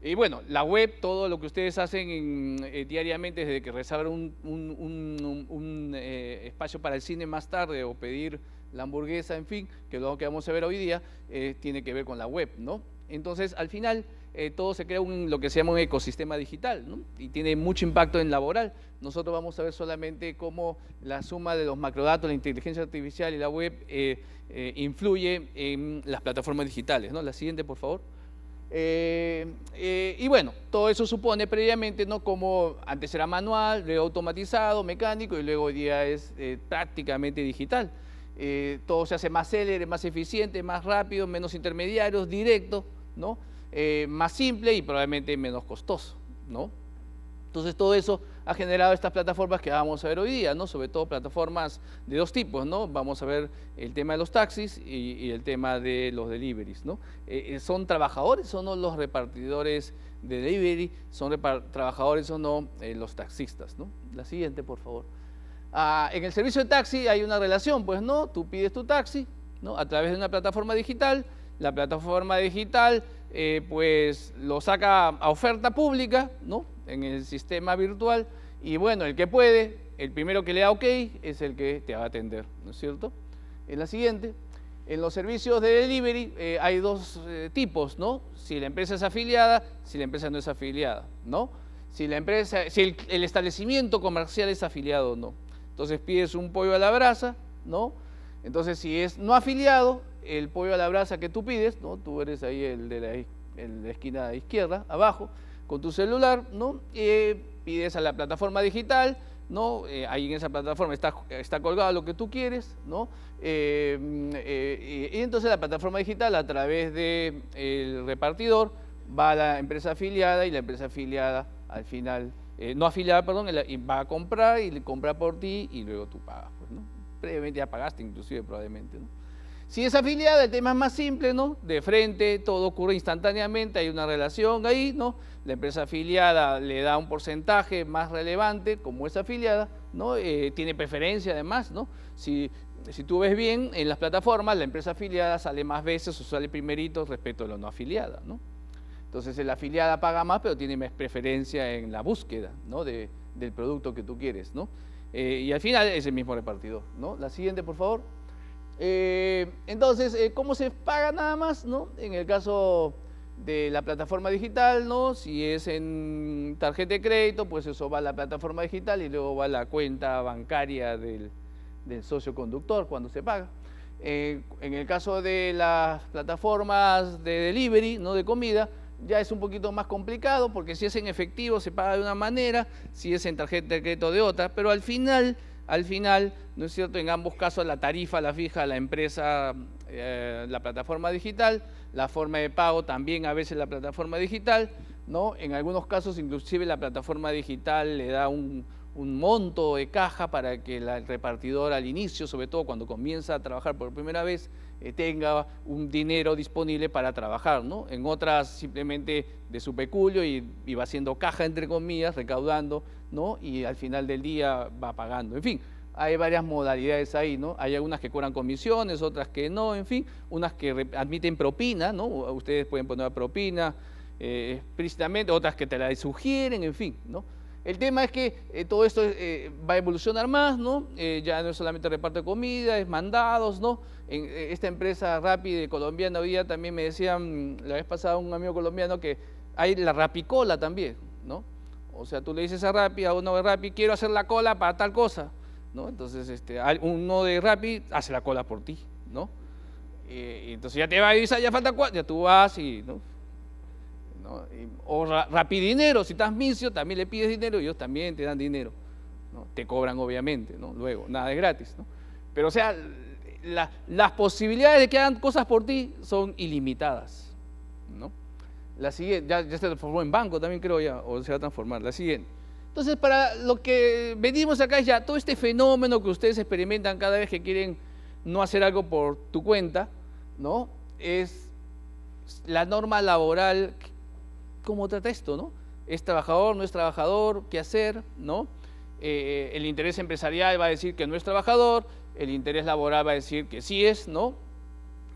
Y bueno, la web, todo lo que ustedes hacen diariamente, desde que reservan un espacio para el cine más tarde o pedir la hamburguesa, en fin, que es lo que vamos a ver hoy día, tiene que ver con la web, ¿no? Entonces, al final, todo se crea lo que se llama un ecosistema digital, ¿no? Y tiene mucho impacto en laboral. Nosotros vamos a ver solamente cómo la suma de los macrodatos, la inteligencia artificial y la web influye en las plataformas digitales, ¿no? La siguiente, por favor. Y bueno, todo eso supone previamente, ¿no? Como antes era manual, luego automatizado, mecánico y luego hoy día es prácticamente digital. Todo se hace más célere, más eficiente, más rápido, menos intermediarios, directo, ¿no? Más simple y probablemente menos costoso, ¿no? Entonces todo eso ha generado estas plataformas que vamos a ver hoy día, ¿no? Sobre todo plataformas de dos tipos, ¿no? Vamos a ver el tema de los taxis y el tema de los deliveries, ¿no? ¿Son trabajadores o no los repartidores de delivery? ¿Son trabajadores o no los taxistas, ¿no? La siguiente, por favor. En el servicio de taxi hay una relación, pues, ¿no? Tú pides tu taxi, ¿no? A través de una plataforma digital. La plataforma digital, pues, lo saca a oferta pública, ¿no? En el sistema virtual. Y bueno, el que puede, el primero que le da OK, es el que te va a atender, ¿no es cierto? En la siguiente. En los servicios de delivery hay dos tipos, ¿no? Si la empresa es afiliada, si la empresa no es afiliada, ¿no? Si el establecimiento comercial es afiliado o no. Entonces pides un pollo a la brasa, ¿no? Entonces si es no afiliado, el pollo a la brasa que tú pides, ¿no? Tú eres ahí el de la esquina izquierda, abajo, con tu celular, ¿no? Pides a la plataforma digital, ¿no? Ahí en esa plataforma está colgado lo que tú quieres, ¿no? Y entonces la plataforma digital, a través del repartidor, va a la empresa afiliada y la empresa afiliada al final, no afiliada, perdón, va a comprar y le compra por ti y luego tú pagas, pues, ¿no? Previamente ya pagaste inclusive probablemente, ¿no? Si es afiliada, el tema es más simple, ¿no? De frente, todo ocurre instantáneamente, hay una relación ahí, ¿no? La empresa afiliada le da un porcentaje más relevante, como es afiliada, ¿no? Tiene preferencia además, ¿no? Si tú ves bien, en las plataformas, la empresa afiliada sale más veces o sale primerito respecto a la no afiliada, ¿no? Entonces, la afiliada paga más, pero tiene más preferencia en la búsqueda, ¿no? Del producto que tú quieres, ¿no? Y al final es el mismo repartidor, ¿no? La siguiente, por favor. Entonces, ¿cómo se paga nada más, ¿no? En el caso de la plataforma digital, ¿no? Si es en tarjeta de crédito, pues eso va a la plataforma digital y luego va a la cuenta bancaria del socio conductor cuando se paga. En el caso de las plataformas de delivery, ¿no? De comida, ya es un poquito más complicado porque si es en efectivo se paga de una manera, si es en tarjeta de crédito de otra, pero al final, ¿no es cierto? En ambos casos la tarifa la fija la empresa, la plataforma digital, la forma de pago también a veces la plataforma digital, ¿no? En algunos casos inclusive la plataforma digital le da un monto de caja para que el repartidor al inicio, sobre todo cuando comienza a trabajar por primera vez, tenga un dinero disponible para trabajar, ¿no? En otras simplemente de su peculio y va haciendo caja entre comillas, recaudando, ¿no? Y al final del día va pagando. En fin, hay varias modalidades ahí, ¿no? Hay algunas que cobran comisiones, otras que no, en fin, unas que admiten propina, ¿no? Ustedes pueden poner propina, explícitamente, otras que te la sugieren, en fin, ¿no? El tema es que todo esto va a evolucionar más, ¿no? Ya no es solamente reparto de comida, es mandados, ¿no? En esta empresa Rappi colombiana hoy día también me decían, la vez pasada un amigo colombiano, que hay la Rapicola también, ¿no? O sea, tú le dices a Rappi, a uno de Rappi, quiero hacer la cola para tal cosa, ¿no? Entonces, uno de Rappi hace la cola por ti, ¿no? Y entonces ya te va a avisar, ya falta 4, ya tú vas y, ¿no? O Rapidinero, si estás misio, también le pides dinero y ellos también te dan dinero, ¿no? Te cobran obviamente, ¿no? Luego, nada es gratis, ¿no? Pero o sea, las posibilidades de que hagan cosas por ti son ilimitadas, ¿no? La siguiente, ya se transformó en banco también creo ya, o se va a transformar, la siguiente. Entonces, para lo que venimos acá es ya todo este fenómeno que ustedes experimentan cada vez que quieren no hacer algo por tu cuenta, ¿no? Es la norma laboral. ¿Cómo trata esto, no? ¿Es trabajador, no es trabajador? ¿Qué hacer, no? El interés empresarial va a decir que no es trabajador, el interés laboral va a decir que sí es, ¿no?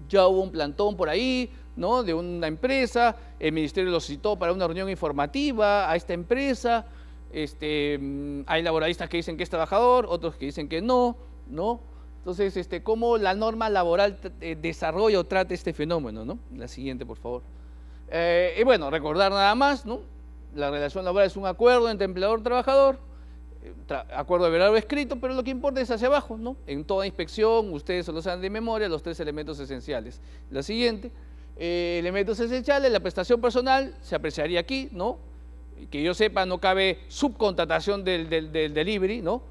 Ya hubo un plantón por ahí, ¿no? De una empresa, el ministerio lo citó para una reunión informativa a esta empresa, hay laboralistas que dicen que es trabajador, otros que dicen que no, ¿no? Entonces, ¿cómo la norma laboral desarrolla o trata este fenómeno, ¿no? La siguiente, por favor. Y bueno, recordar nada más, ¿no? La relación laboral es un acuerdo entre empleador y trabajador, acuerdo verbal o escrito, pero lo que importa es hacia abajo, ¿no? En toda inspección, ustedes se lo saben de memoria, los 3 elementos esenciales. La siguiente, elementos esenciales, la prestación personal, se apreciaría aquí, ¿no? Que yo sepa, no cabe subcontratación del delivery, ¿no?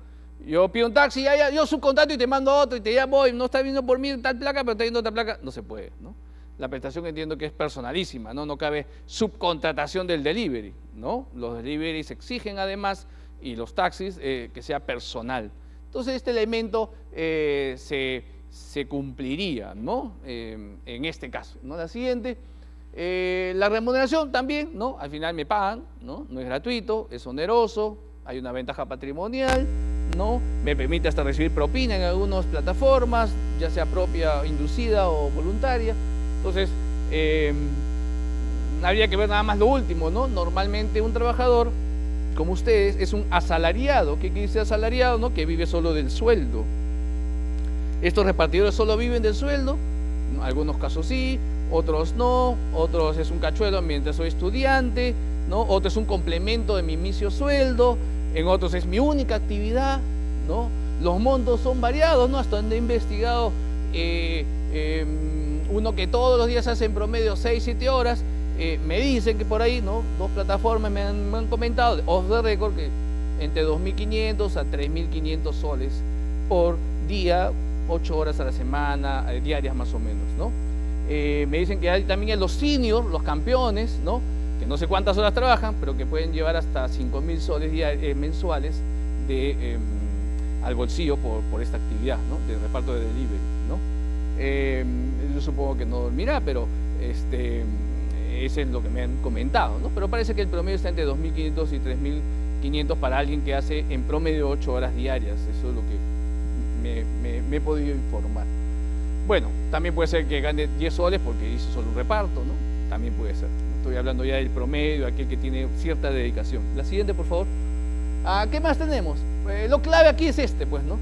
Yo pido un taxi, yo subcontrato y te mando otro y te llamo y no está viendo por mí tal placa, pero está viendo otra placa, no se puede, ¿no? La prestación entiendo que es personalísima, ¿no? No cabe subcontratación del delivery, ¿no? Los deliveries exigen además, y los taxis, que sea personal. Entonces este elemento se cumpliría, ¿no? En este caso, ¿no? La siguiente, la remuneración también, ¿no? Al final me pagan, ¿no? No es gratuito, es oneroso, hay una ventaja patrimonial, ¿no? Me permite hasta recibir propina en algunas plataformas, ya sea propia, inducida o voluntaria. Entonces, habría que ver nada más lo último, ¿no? Normalmente un trabajador, como ustedes, es un asalariado. ¿Qué quiere decir asalariado, no? Que vive solo del sueldo. Estos repartidores solo viven del sueldo, en algunos casos sí, otros no, otros es un cachuelo mientras soy estudiante, ¿no? Otro es un complemento de mi inicio sueldo, en otros es mi única actividad, ¿no? Los montos son variados, ¿no? Hasta donde he investigado, uno que todos los días hace en promedio 6, 7 horas, me dicen que por ahí, ¿no? 2 plataformas me han comentado, off the record, que entre 2.500 a 3.500 soles por día, 8 horas a la semana, diarias más o menos, ¿no? Me dicen que hay también los seniors, los campeones, ¿no? Que no sé cuántas horas trabajan, pero que pueden llevar hasta 5.000 soles mensuales al bolsillo por esta actividad, ¿no? De reparto de delivery, ¿no? Yo supongo que no dormirá, pero eso es lo que me han comentado, ¿no? Pero parece que el promedio está entre 2.500 y 3.500 para alguien que hace en promedio 8 horas diarias. Eso es lo que me he podido informar. Bueno, también puede ser que gane 10 soles porque hizo solo un reparto, ¿no? También puede ser. Estoy hablando ya del promedio, aquel que tiene cierta dedicación. La siguiente, por favor. ¿Qué más tenemos? Lo clave aquí es pues, ¿no?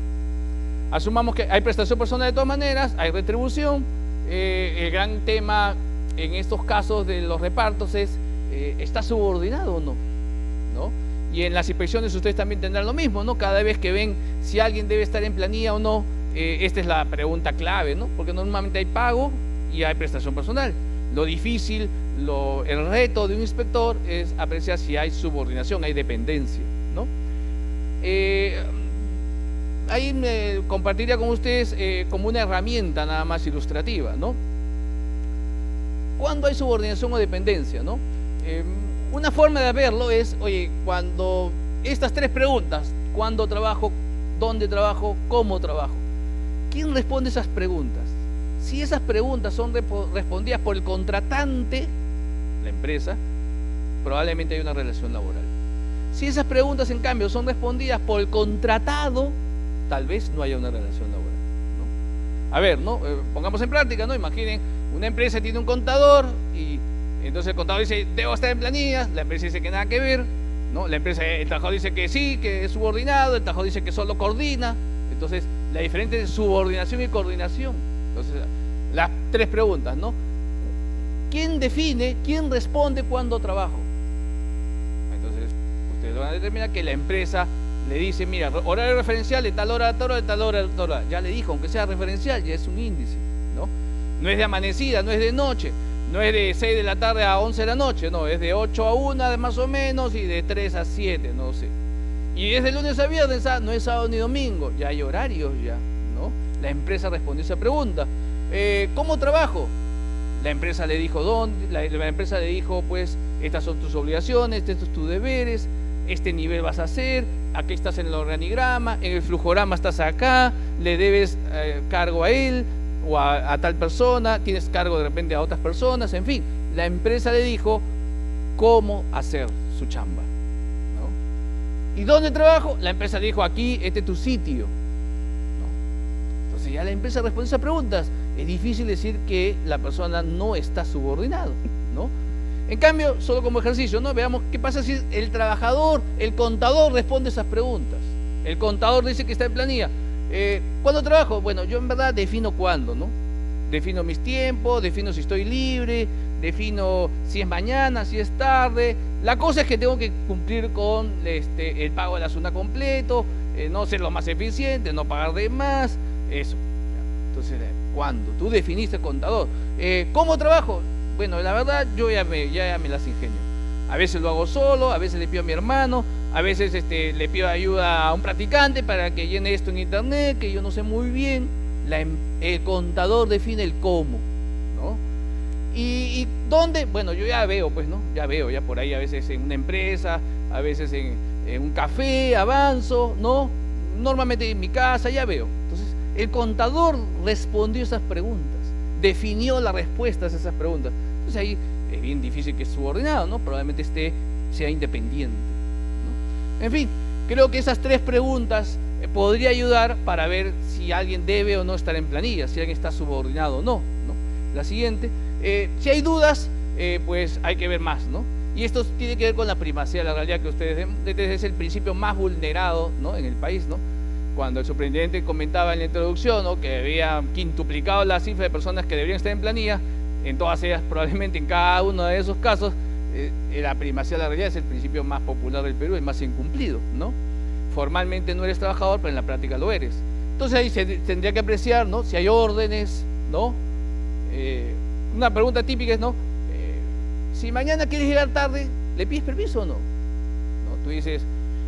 Asumamos que hay prestación personal de todas maneras, hay retribución. El gran tema en estos casos de los repartos es, ¿está subordinado o no? ¿No? Y en las inspecciones ustedes también tendrán lo mismo, ¿no? Cada vez que ven si alguien debe estar en planilla o no, esta es la pregunta clave, ¿no? Porque normalmente hay pago y hay prestación personal. Lo difícil, el reto de un inspector es apreciar si hay subordinación, hay dependencia, ¿no? Ahí me compartiría con ustedes como una herramienta nada más ilustrativa, ¿no? ¿Cuándo hay subordinación o dependencia, no? Una forma de verlo es, oye, cuando estas 3 preguntas, ¿cuándo trabajo? ¿Dónde trabajo? ¿Cómo trabajo? ¿Quién responde esas preguntas? Si esas preguntas son respondidas por el contratante, la empresa, probablemente hay una relación laboral. Si esas preguntas, en cambio, son respondidas por el contratado, tal vez no haya una relación laboral, ¿no? A ver, ¿no? Pongamos en práctica, ¿no? Imaginen, una empresa tiene un contador y Entonces el contador dice, debo estar en planillas, la empresa dice que nada que ver, ¿no? El trabajador dice que sí, que es subordinado, el trabajador dice que solo coordina. Entonces, la diferencia es subordinación y coordinación. Entonces, las tres preguntas, ¿no? ¿Quién define, quién responde cuando trabajo? Entonces, ustedes van a determinar que la empresa le dice, mira, horario referencial de tal hora a tal hora, de tal hora a tal hora. Ya le dijo, aunque sea referencial, ya es un índice, ¿no? No es de amanecida, no es de noche, no es de 6 de la tarde a 11 de la noche, no, es de 8 a 1 más o menos y de 3 a 7, no sé. Y es de lunes a viernes, no es sábado ni domingo, ya hay horarios ya, ¿no? La empresa respondió esa pregunta. ¿Cómo trabajo? La empresa le dijo dónde, la empresa le dijo, pues, estas son tus obligaciones, estos son tus deberes, este nivel vas a hacer, aquí estás en el organigrama, en el flujograma estás acá, le debes cargo a él o a tal persona, tienes cargo de repente a otras personas, en fin. La empresa le dijo cómo hacer su chamba, ¿no? ¿Y dónde trabajo? La empresa le dijo, aquí, este es tu sitio, ¿no? Entonces ya la empresa responde esas preguntas. Es difícil decir que la persona no está subordinado, ¿no? En cambio, solo como ejercicio, ¿no? Veamos qué pasa si el trabajador, el contador responde esas preguntas. El contador dice que está en planilla. ¿Cuándo trabajo? Bueno, yo en verdad defino cuándo, ¿no? Defino mis tiempos, defino si estoy libre, defino si es mañana, si es tarde. La cosa es que tengo que cumplir con el pago de la SUNAT completo, no ser lo más eficiente, no pagar de más, eso. Entonces, ¿cuándo? Tú definiste contador. ¿Cómo trabajo? Bueno, la verdad, yo ya me las ingenio. A veces lo hago solo, a veces le pido a mi hermano, a veces le pido ayuda a un practicante para que llene esto en internet, que yo no sé muy bien. El contador define el cómo, ¿no? ¿Y dónde? Bueno, yo ya veo, pues, ¿no? Ya veo, ya por ahí, a veces en una empresa, a veces en un café, avanzo, ¿no? Normalmente en mi casa, ya veo. Entonces, el contador respondió esas preguntas, definió las respuestas a esas preguntas. Entonces ahí es bien difícil que es subordinado, ¿no? Probablemente sea independiente, ¿no? En fin, creo que esas tres preguntas podría ayudar para ver si alguien debe o no estar en planilla, si alguien está subordinado o no, ¿no? La siguiente, si hay dudas, pues hay que ver más, ¿no? Y esto tiene que ver con la primacía de la realidad que ustedes es el principio más vulnerado, ¿no? En el país, ¿no? Cuando el superintendente comentaba en la introducción, ¿no? Que había quintuplicado la cifra de personas que deberían estar en planilla, en todas ellas, probablemente en cada uno de esos casos, la primacía de la realidad es el principio más popular del Perú, el más incumplido, ¿no? Formalmente no eres trabajador, pero en la práctica lo eres. Entonces ahí se tendría que apreciar, ¿no? Si hay órdenes, ¿no? Una pregunta típica es, ¿no? Si mañana quieres llegar tarde, ¿le pides permiso o no? ¿No? Tú dices,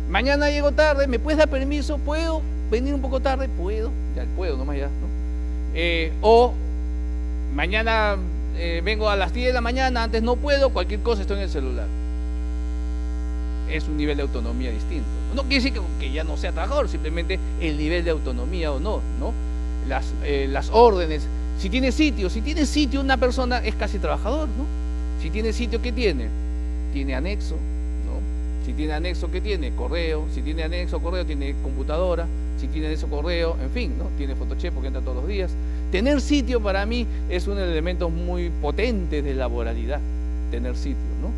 mañana llego tarde, ¿me puedes dar permiso? ¿Puedo venir un poco tarde? Puedo, ya puedo, nomás ya, ¿no? O mañana vengo a las 10 de la mañana, antes no puedo, cualquier cosa estoy en el celular. Es un nivel de autonomía distinto. No quiere decir que ya no sea trabajador, simplemente el nivel de autonomía o no, ¿no? Las órdenes. Si tiene sitio una persona es casi trabajador, ¿no? Si tiene sitio, ¿qué tiene? Tiene anexo, ¿no? Si tiene anexo, ¿qué tiene? Correo. Si tiene anexo correo, tiene computadora. Si tiene anexo correo, en fin, ¿no? Tiene Photoshop porque entra todos los días. Tener sitio para mí es uno de los elementos muy potentes de laboralidad. Tener sitio, ¿no?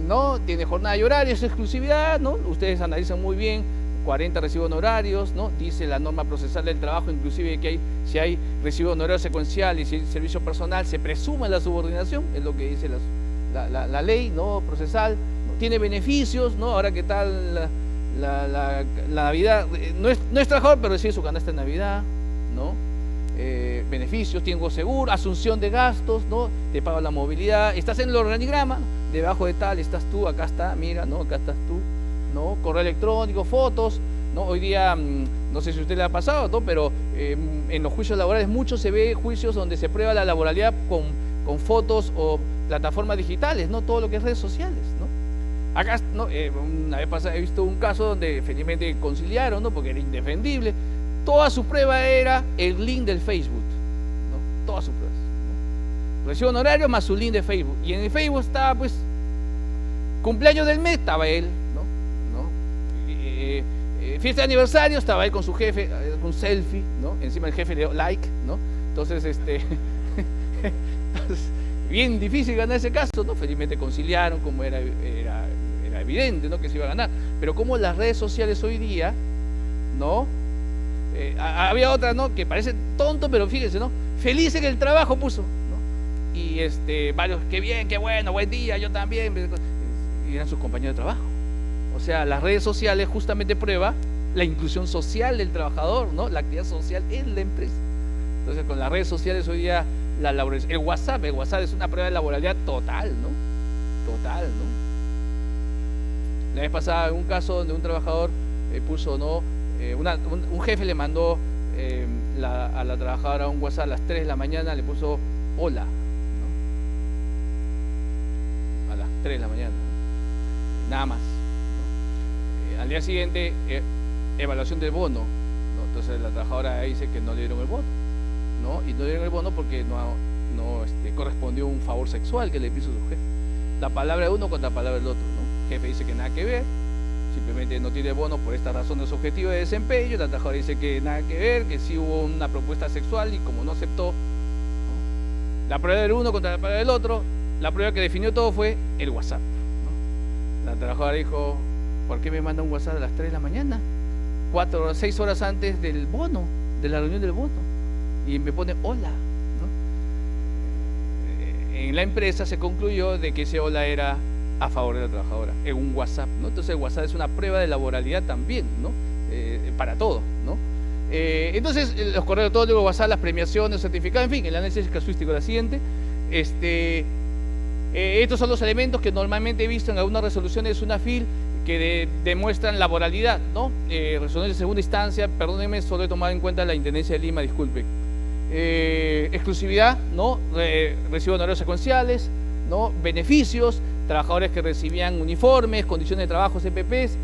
¿No? Tiene jornada y horarios, exclusividad, ¿no? Ustedes analizan muy bien, 40 recibo honorarios, ¿no? Dice la norma procesal del trabajo, inclusive que si hay recibo honorario secuencial y si hay servicio personal, se presume la subordinación, es lo que dice la ley, ¿no? Procesal, ¿no? Tiene beneficios, ¿no? Ahora, ¿qué tal la Navidad? No es trabajador, pero recibe su canasta de Navidad, ¿no? Beneficios, tengo seguro, asunción de gastos, ¿no? Te pago la movilidad, estás en el organigrama, debajo de tal estás tú, acá está, mira, ¿no? Acá estás tú, ¿no? Correo electrónico, fotos, ¿no? Hoy día, no sé si a usted le ha pasado, ¿no? Pero en los juicios laborales mucho se ve juicios donde se prueba la laboralidad con fotos o plataformas digitales, ¿no? Todo lo que es redes sociales, ¿no? Acá, ¿no? Una vez pasada he visto un caso donde felizmente conciliaron, ¿no? Porque era indefendible. Toda su prueba era el link del Facebook, ¿no? Todas sus pruebas, ¿no? Recibo honorario más su link de Facebook. Y en el Facebook estaba, pues, cumpleaños del mes, estaba él, ¿no? Fiesta de aniversario, estaba él con su jefe, con selfie, ¿no? Encima el jefe le dio like, ¿no? Entonces, bien difícil ganar ese caso, ¿no? Felizmente conciliaron, como era evidente, ¿no?, que se iba a ganar. Pero como las redes sociales hoy día, ¿no? Había otra, ¿no?, que parece tonto, pero fíjense, ¿no? Feliz en el trabajo puso, ¿no? Y varios, qué bien, qué bueno, buen día, yo también. Y eran sus compañeros de trabajo. O sea, las redes sociales justamente prueba la inclusión social del trabajador, ¿no? La actividad social en la empresa. Entonces, con las redes sociales hoy día, el WhatsApp es una prueba de laboralidad total, ¿no? Total, ¿no? La vez pasada, en un caso donde un trabajador puso, ¿no? Un jefe le mandó a la trabajadora un WhatsApp a las 3 de la mañana, le puso hola, ¿no? A las 3 de la mañana, ¿no? Nada más, ¿no? Al día siguiente, evaluación del bono, ¿no? Entonces la trabajadora dice que no le dieron el bono, ¿no? Y no le dieron el bono porque no correspondió un favor sexual que le hizo su jefe. La palabra de uno contra la palabra del otro, ¿no? El jefe dice que nada que ver, simplemente no tiene bono por esta razón de su objetivo de desempeño. La trabajadora dice que nada que ver, que sí hubo una propuesta sexual y como no aceptó, ¿no? La prueba del uno contra la palabra del otro. La prueba que definió todo fue el WhatsApp, ¿no? La trabajadora dijo, ¿por qué me manda un WhatsApp a las 3 de la mañana? 6 horas antes del bono, de la reunión del bono. Y me pone hola, ¿no? En la empresa se concluyó de que ese hola era a favor de la trabajadora, en un WhatsApp, ¿no? Entonces el WhatsApp es una prueba de laboralidad también, ¿no? Para todo, ¿no? Entonces los correos electrónicos, WhatsApp, las premiaciones, certificados, en fin, el análisis casuístico es la siguiente. Estos son los elementos que normalmente he visto en algunas resoluciones de SUNAFIL que demuestran laboralidad, ¿no? Resoluciones de segunda instancia, perdónenme, solo he tomado en cuenta la Intendencia de Lima, disculpen. Exclusividad, ¿no? Recibo honorarios secuenciales, ¿no? Beneficios, trabajadores que recibían uniformes, condiciones de trabajo, CPPs,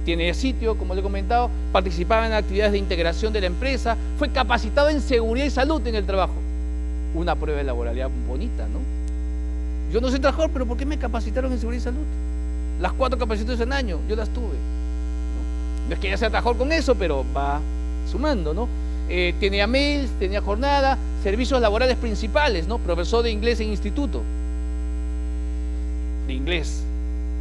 tiene sitio, como le he comentado, participaba en actividades de integración de la empresa, fue capacitado en seguridad y salud en el trabajo. Una prueba de laboralidad bonita, ¿no? Yo no soy trabajador, pero ¿por qué me capacitaron en seguridad y salud? Las 4 capacitaciones en año, yo las tuve, ¿no? No es que ya sea trabajador con eso, pero va sumando, ¿no? Tenía mails, tenía jornada, servicios laborales principales, ¿no? Profesor de inglés en instituto, de inglés,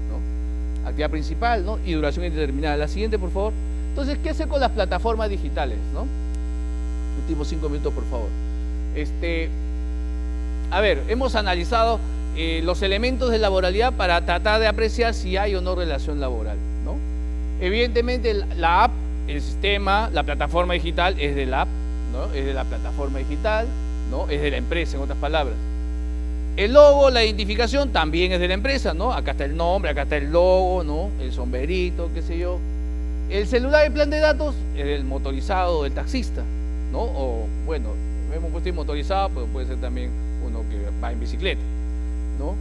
¿no? Actividad principal, ¿no? Y duración indeterminada. La siguiente, por favor. Entonces, ¿qué hacer con las plataformas digitales, ¿no? Últimos 5 minutos, por favor. A ver, hemos analizado los elementos de laboralidad para tratar de apreciar si hay o no relación laboral, ¿no? Evidentemente, la app, el sistema, la plataforma digital es de la app, ¿no? Es de la plataforma digital, ¿no? Es de la empresa, en otras palabras. El logo, la identificación también es de la empresa, ¿no? Acá está el nombre, acá está el logo, ¿no? El sombrerito, qué sé yo. El celular y plan de datos es del motorizado, del taxista, ¿no? O, bueno, hemos puesto motorizado, pero puede ser también uno que va en bicicleta, ¿no?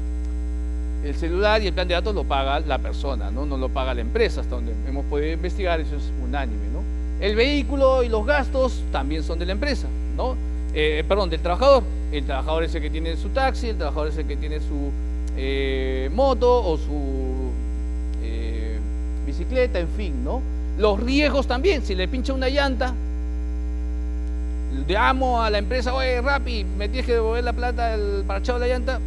El celular y el plan de datos lo paga la persona, ¿no? No lo paga la empresa, hasta donde hemos podido investigar, eso es unánime, ¿no? El vehículo y los gastos también son de la empresa, ¿no? Perdón, del trabajador. El trabajador es el que tiene su taxi, el trabajador es el que tiene su moto o su bicicleta, en fin, ¿no? Los riesgos también, si le pincha una llanta, llamo a la empresa, oye, Rappi, me tienes que devolver la plata del parchado de la llanta.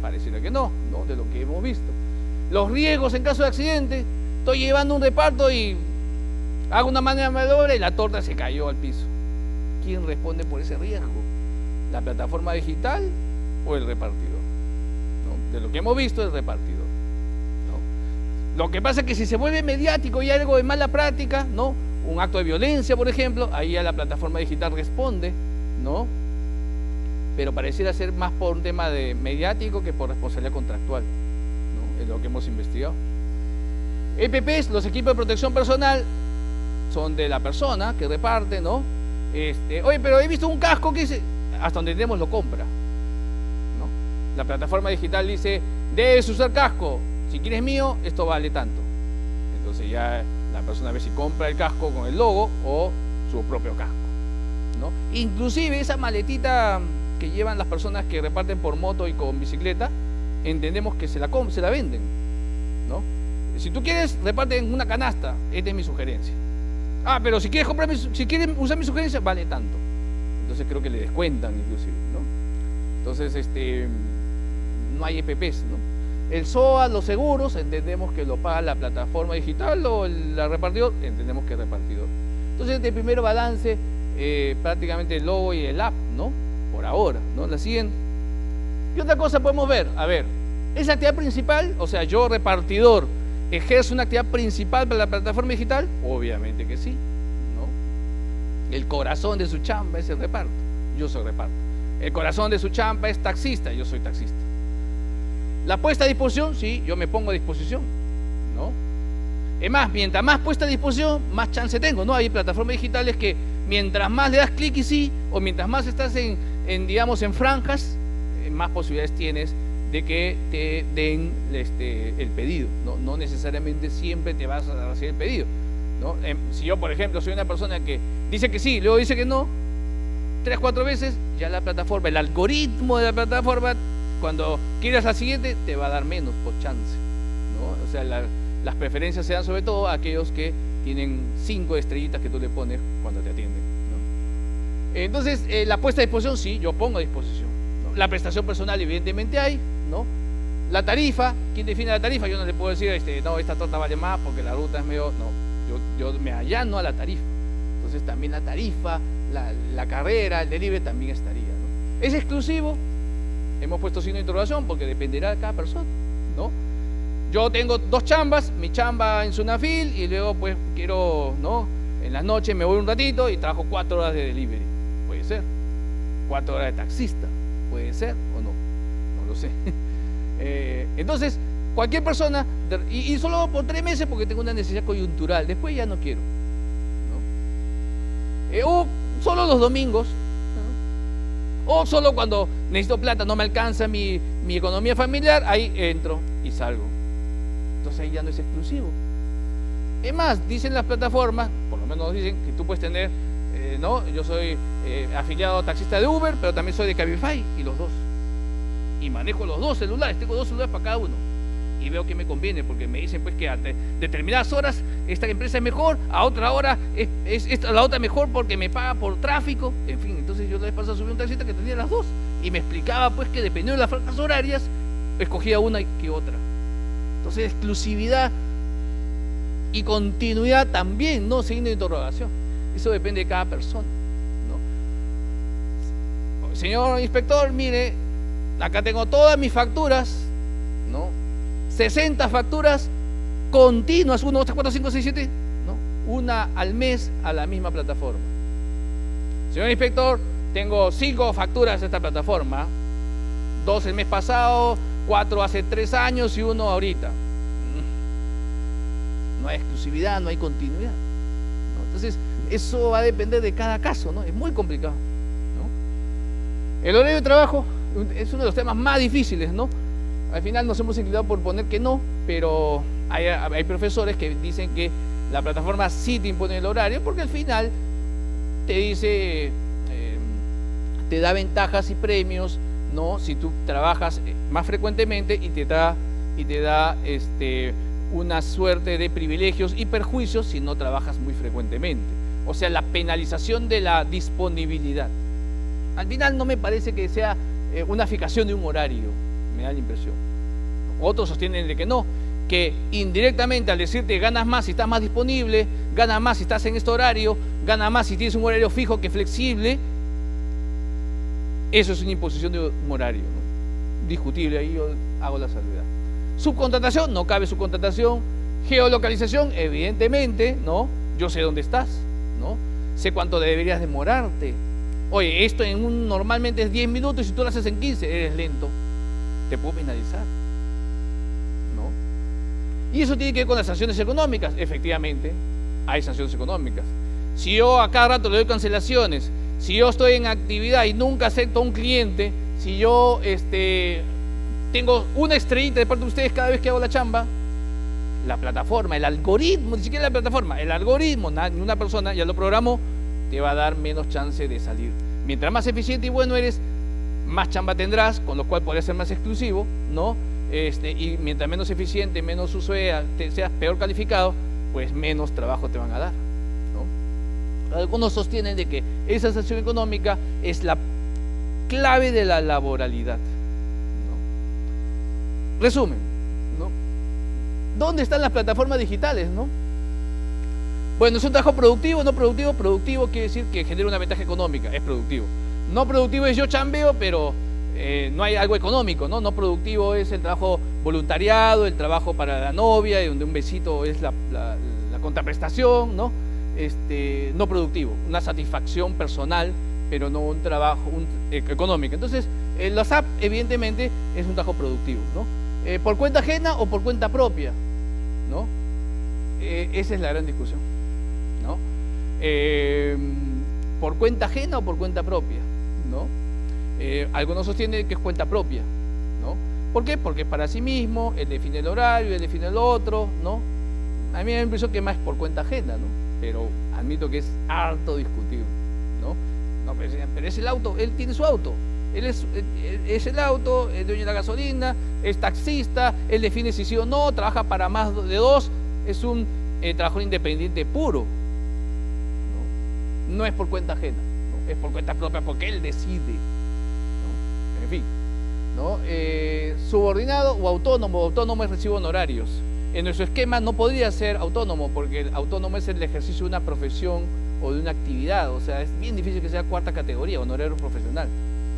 Pareciera que no, ¿no? De lo que hemos visto. Los riesgos en caso de accidente, estoy llevando un reparto y hago una maniobra y la torta se cayó al piso. ¿Quién responde por ese riesgo? ¿La plataforma digital o el repartidor? ¿No? De lo que hemos visto, el repartidor, ¿no? Lo que pasa es que si se vuelve mediático y hay algo de mala práctica, ¿no? Un acto de violencia, por ejemplo, ahí ya la plataforma digital responde, ¿no? Pero pareciera ser más por un tema de mediático que por responsabilidad contractual, ¿no? Es lo que hemos investigado. EPPs, los equipos de protección personal, son de la persona que reparte, ¿no? Oye, pero he visto un casco que dice, hasta donde tenemos lo compra, ¿no? La plataforma digital dice, debes usar casco, si quieres mío, esto vale tanto. Entonces ya la persona ve si compra el casco con el logo o su propio casco, ¿no? Inclusive esa maletita que llevan las personas que reparten por moto y con bicicleta, entendemos que se la venden, ¿no? Si tú quieres, reparte en una canasta, esta es mi sugerencia. Ah, pero si quieres usar mi sugerencia, vale tanto. Entonces creo que le descuentan inclusive, ¿no? Entonces, no hay EPPs, ¿no? El SOA, los seguros, entendemos que lo paga la plataforma digital o la repartidor, entendemos que es repartidor. Entonces, de primer balance, prácticamente el logo y el app, ¿no? Por ahora, ¿no? La siguiente. ¿Qué otra cosa podemos ver? A ver, ¿esa actividad principal? O sea, yo repartidor, ¿ejerzo una actividad principal para la plataforma digital? Obviamente que sí, ¿no? El corazón de su chamba es el reparto, yo soy reparto. El corazón de su chamba es taxista, yo soy taxista. La puesta a disposición, sí, yo me pongo a disposición, ¿no? Es más, mientras más puesta a disposición, más chance tengo, ¿no? Hay plataformas digitales que mientras más le das clic y sí, o mientras más estás digamos, en franjas, más posibilidades tienes de que te den el pedido, ¿no? No necesariamente siempre te vas a hacer el pedido, ¿no? Si yo, por ejemplo, soy una persona que dice que sí, luego dice que no, 3, 4 veces, ya la plataforma, el algoritmo de la plataforma, cuando quieras la siguiente, te va a dar menos por chance, ¿no? O sea, las preferencias se dan sobre todo a aquellos que tienen 5 estrellitas que tú le pones cuando te atienden, ¿no? Entonces, la puesta a disposición, sí, yo pongo a disposición, ¿no? La prestación personal, evidentemente hay, ¿no? La tarifa, ¿quién define la tarifa? Yo no le puedo decir, no, esta torta vale más porque la ruta es medio, no, yo me allano a la tarifa. Entonces, también la tarifa, la carrera, el delivery también estaría, ¿no? ¿Es exclusivo? Hemos puesto signo de interrogación porque dependerá de cada persona, ¿no? Yo tengo 2 chambas, mi chamba en Sunafil y luego pues quiero, ¿no? En las noches me voy un ratito y trabajo 4 horas de delivery, puede ser. 4 horas de taxista, puede ser o no, no lo sé. Entonces, cualquier persona, y solo por 3 meses porque tengo una necesidad coyuntural, después ya no quiero, ¿no? O solo los domingos, o solo cuando necesito plata, no me alcanza mi economía familiar, ahí entro y salgo. Entonces ahí ya no es exclusivo. Es más, dicen las plataformas, por lo menos dicen que tú puedes tener, ¿no? Yo soy afiliado taxista de Uber, pero también soy de Cabify, y los dos. Y manejo los 2 celulares, tengo 2 celulares para cada uno. Y veo que me conviene, porque me dicen pues que a determinadas horas esta empresa es mejor, a otra hora la otra mejor porque me paga por tráfico, en fin. Entonces yo la vez pasada subí un taxista que tenía las 2 y me explicaba pues que dependiendo de las franjas horarias escogía una que otra. Entonces exclusividad y continuidad también, no signo de interrogación. Eso depende de cada persona, ¿no? Señor inspector, mire, acá tengo todas mis facturas, ¿no? 60 facturas continuas, 1, 2, 3, 4, 5, 6, 7, ¿no? Una al mes a la misma plataforma. Señor inspector, tengo 5 facturas de esta plataforma, 2 el mes pasado, 4 hace 3 años y 1 ahorita. No hay exclusividad, no hay continuidad, ¿no? Entonces, eso va a depender de cada caso, ¿no? Es muy complicado, ¿no? El horario de trabajo es uno de los temas más difíciles, ¿no? Al final nos hemos inclinado por poner que no, pero hay profesores que dicen que la plataforma sí te impone el horario porque al final te dice, te da ventajas y premios, ¿no? Si tú trabajas más frecuentemente y te da una suerte de privilegios y perjuicios si no trabajas muy frecuentemente. O sea, la penalización de la disponibilidad. Al final no me parece que sea una fijación de un horario, me da la impresión. Otros sostienen de que no, que indirectamente al decirte ganas más si estás más disponible, ganas más si estás en este horario, ganas más si tienes un horario fijo que flexible, eso es una imposición de un horario, ¿no? Discutible, ahí yo hago la salvedad. Subcontratación, no cabe subcontratación. Geolocalización, evidentemente, ¿no? Yo sé dónde estás, ¿no? Sé cuánto deberías demorarte. Oye, esto normalmente es 10 minutos y si tú lo haces en 15, eres lento. Te puedo penalizar, ¿no? Y eso tiene que ver con las sanciones económicas. Efectivamente, hay sanciones económicas. Si yo a cada rato le doy cancelaciones, si yo estoy en actividad y nunca acepto a un cliente, si yo tengo una estrellita de parte de ustedes cada vez que hago la chamba, la plataforma, el algoritmo, ni siquiera la plataforma, el algoritmo, una persona ya lo programó, te va a dar menos chance de salir. Mientras más eficiente y bueno eres, más chamba tendrás, con lo cual podrías ser más exclusivo, ¿no? Y mientras menos eficiente, menos uso seas peor calificado, pues menos trabajo te van a dar, ¿no? Algunos sostienen de que esa sanción económica es clave de la laboralidad, ¿no? Resumen, ¿no? ¿Dónde están las plataformas digitales, no? Bueno, ¿es un trabajo productivo, no productivo? Productivo quiere decir que genera una ventaja económica, es productivo. No productivo es yo chambeo, pero no hay algo económico, ¿no? No productivo es el trabajo voluntariado, el trabajo para la novia, donde un besito es la contraprestación, ¿no? No productivo, una satisfacción personal, pero no un trabajo económico. Entonces, la SAP evidentemente es un trabajo productivo, ¿no? ¿Por cuenta ajena o por cuenta propia? ¿No? Esa es la gran discusión, ¿no? ¿Por cuenta ajena o por cuenta propia? ¿No? Algunos sostienen que es cuenta propia, ¿no? ¿Por qué? Porque para sí mismo, él define el horario, él define el otro, ¿no? A mí me da la impresión que más es por cuenta ajena, ¿no? Pero admito que es harto discutible, ¿no? No, pero es el auto, él tiene su auto, él es el auto, es dueño de la gasolina, es taxista, él define si sí o no, trabaja para más de dos, es un trabajador independiente puro, ¿no? No es por cuenta ajena, ¿no? Es por cuenta propia porque él decide, ¿no? En fin, ¿no? Subordinado o autónomo es recibo honorarios. En nuestro esquema no podría ser autónomo porque el autónomo es el ejercicio de una profesión o de una actividad, o sea, es bien difícil que sea cuarta categoría, honorario profesional.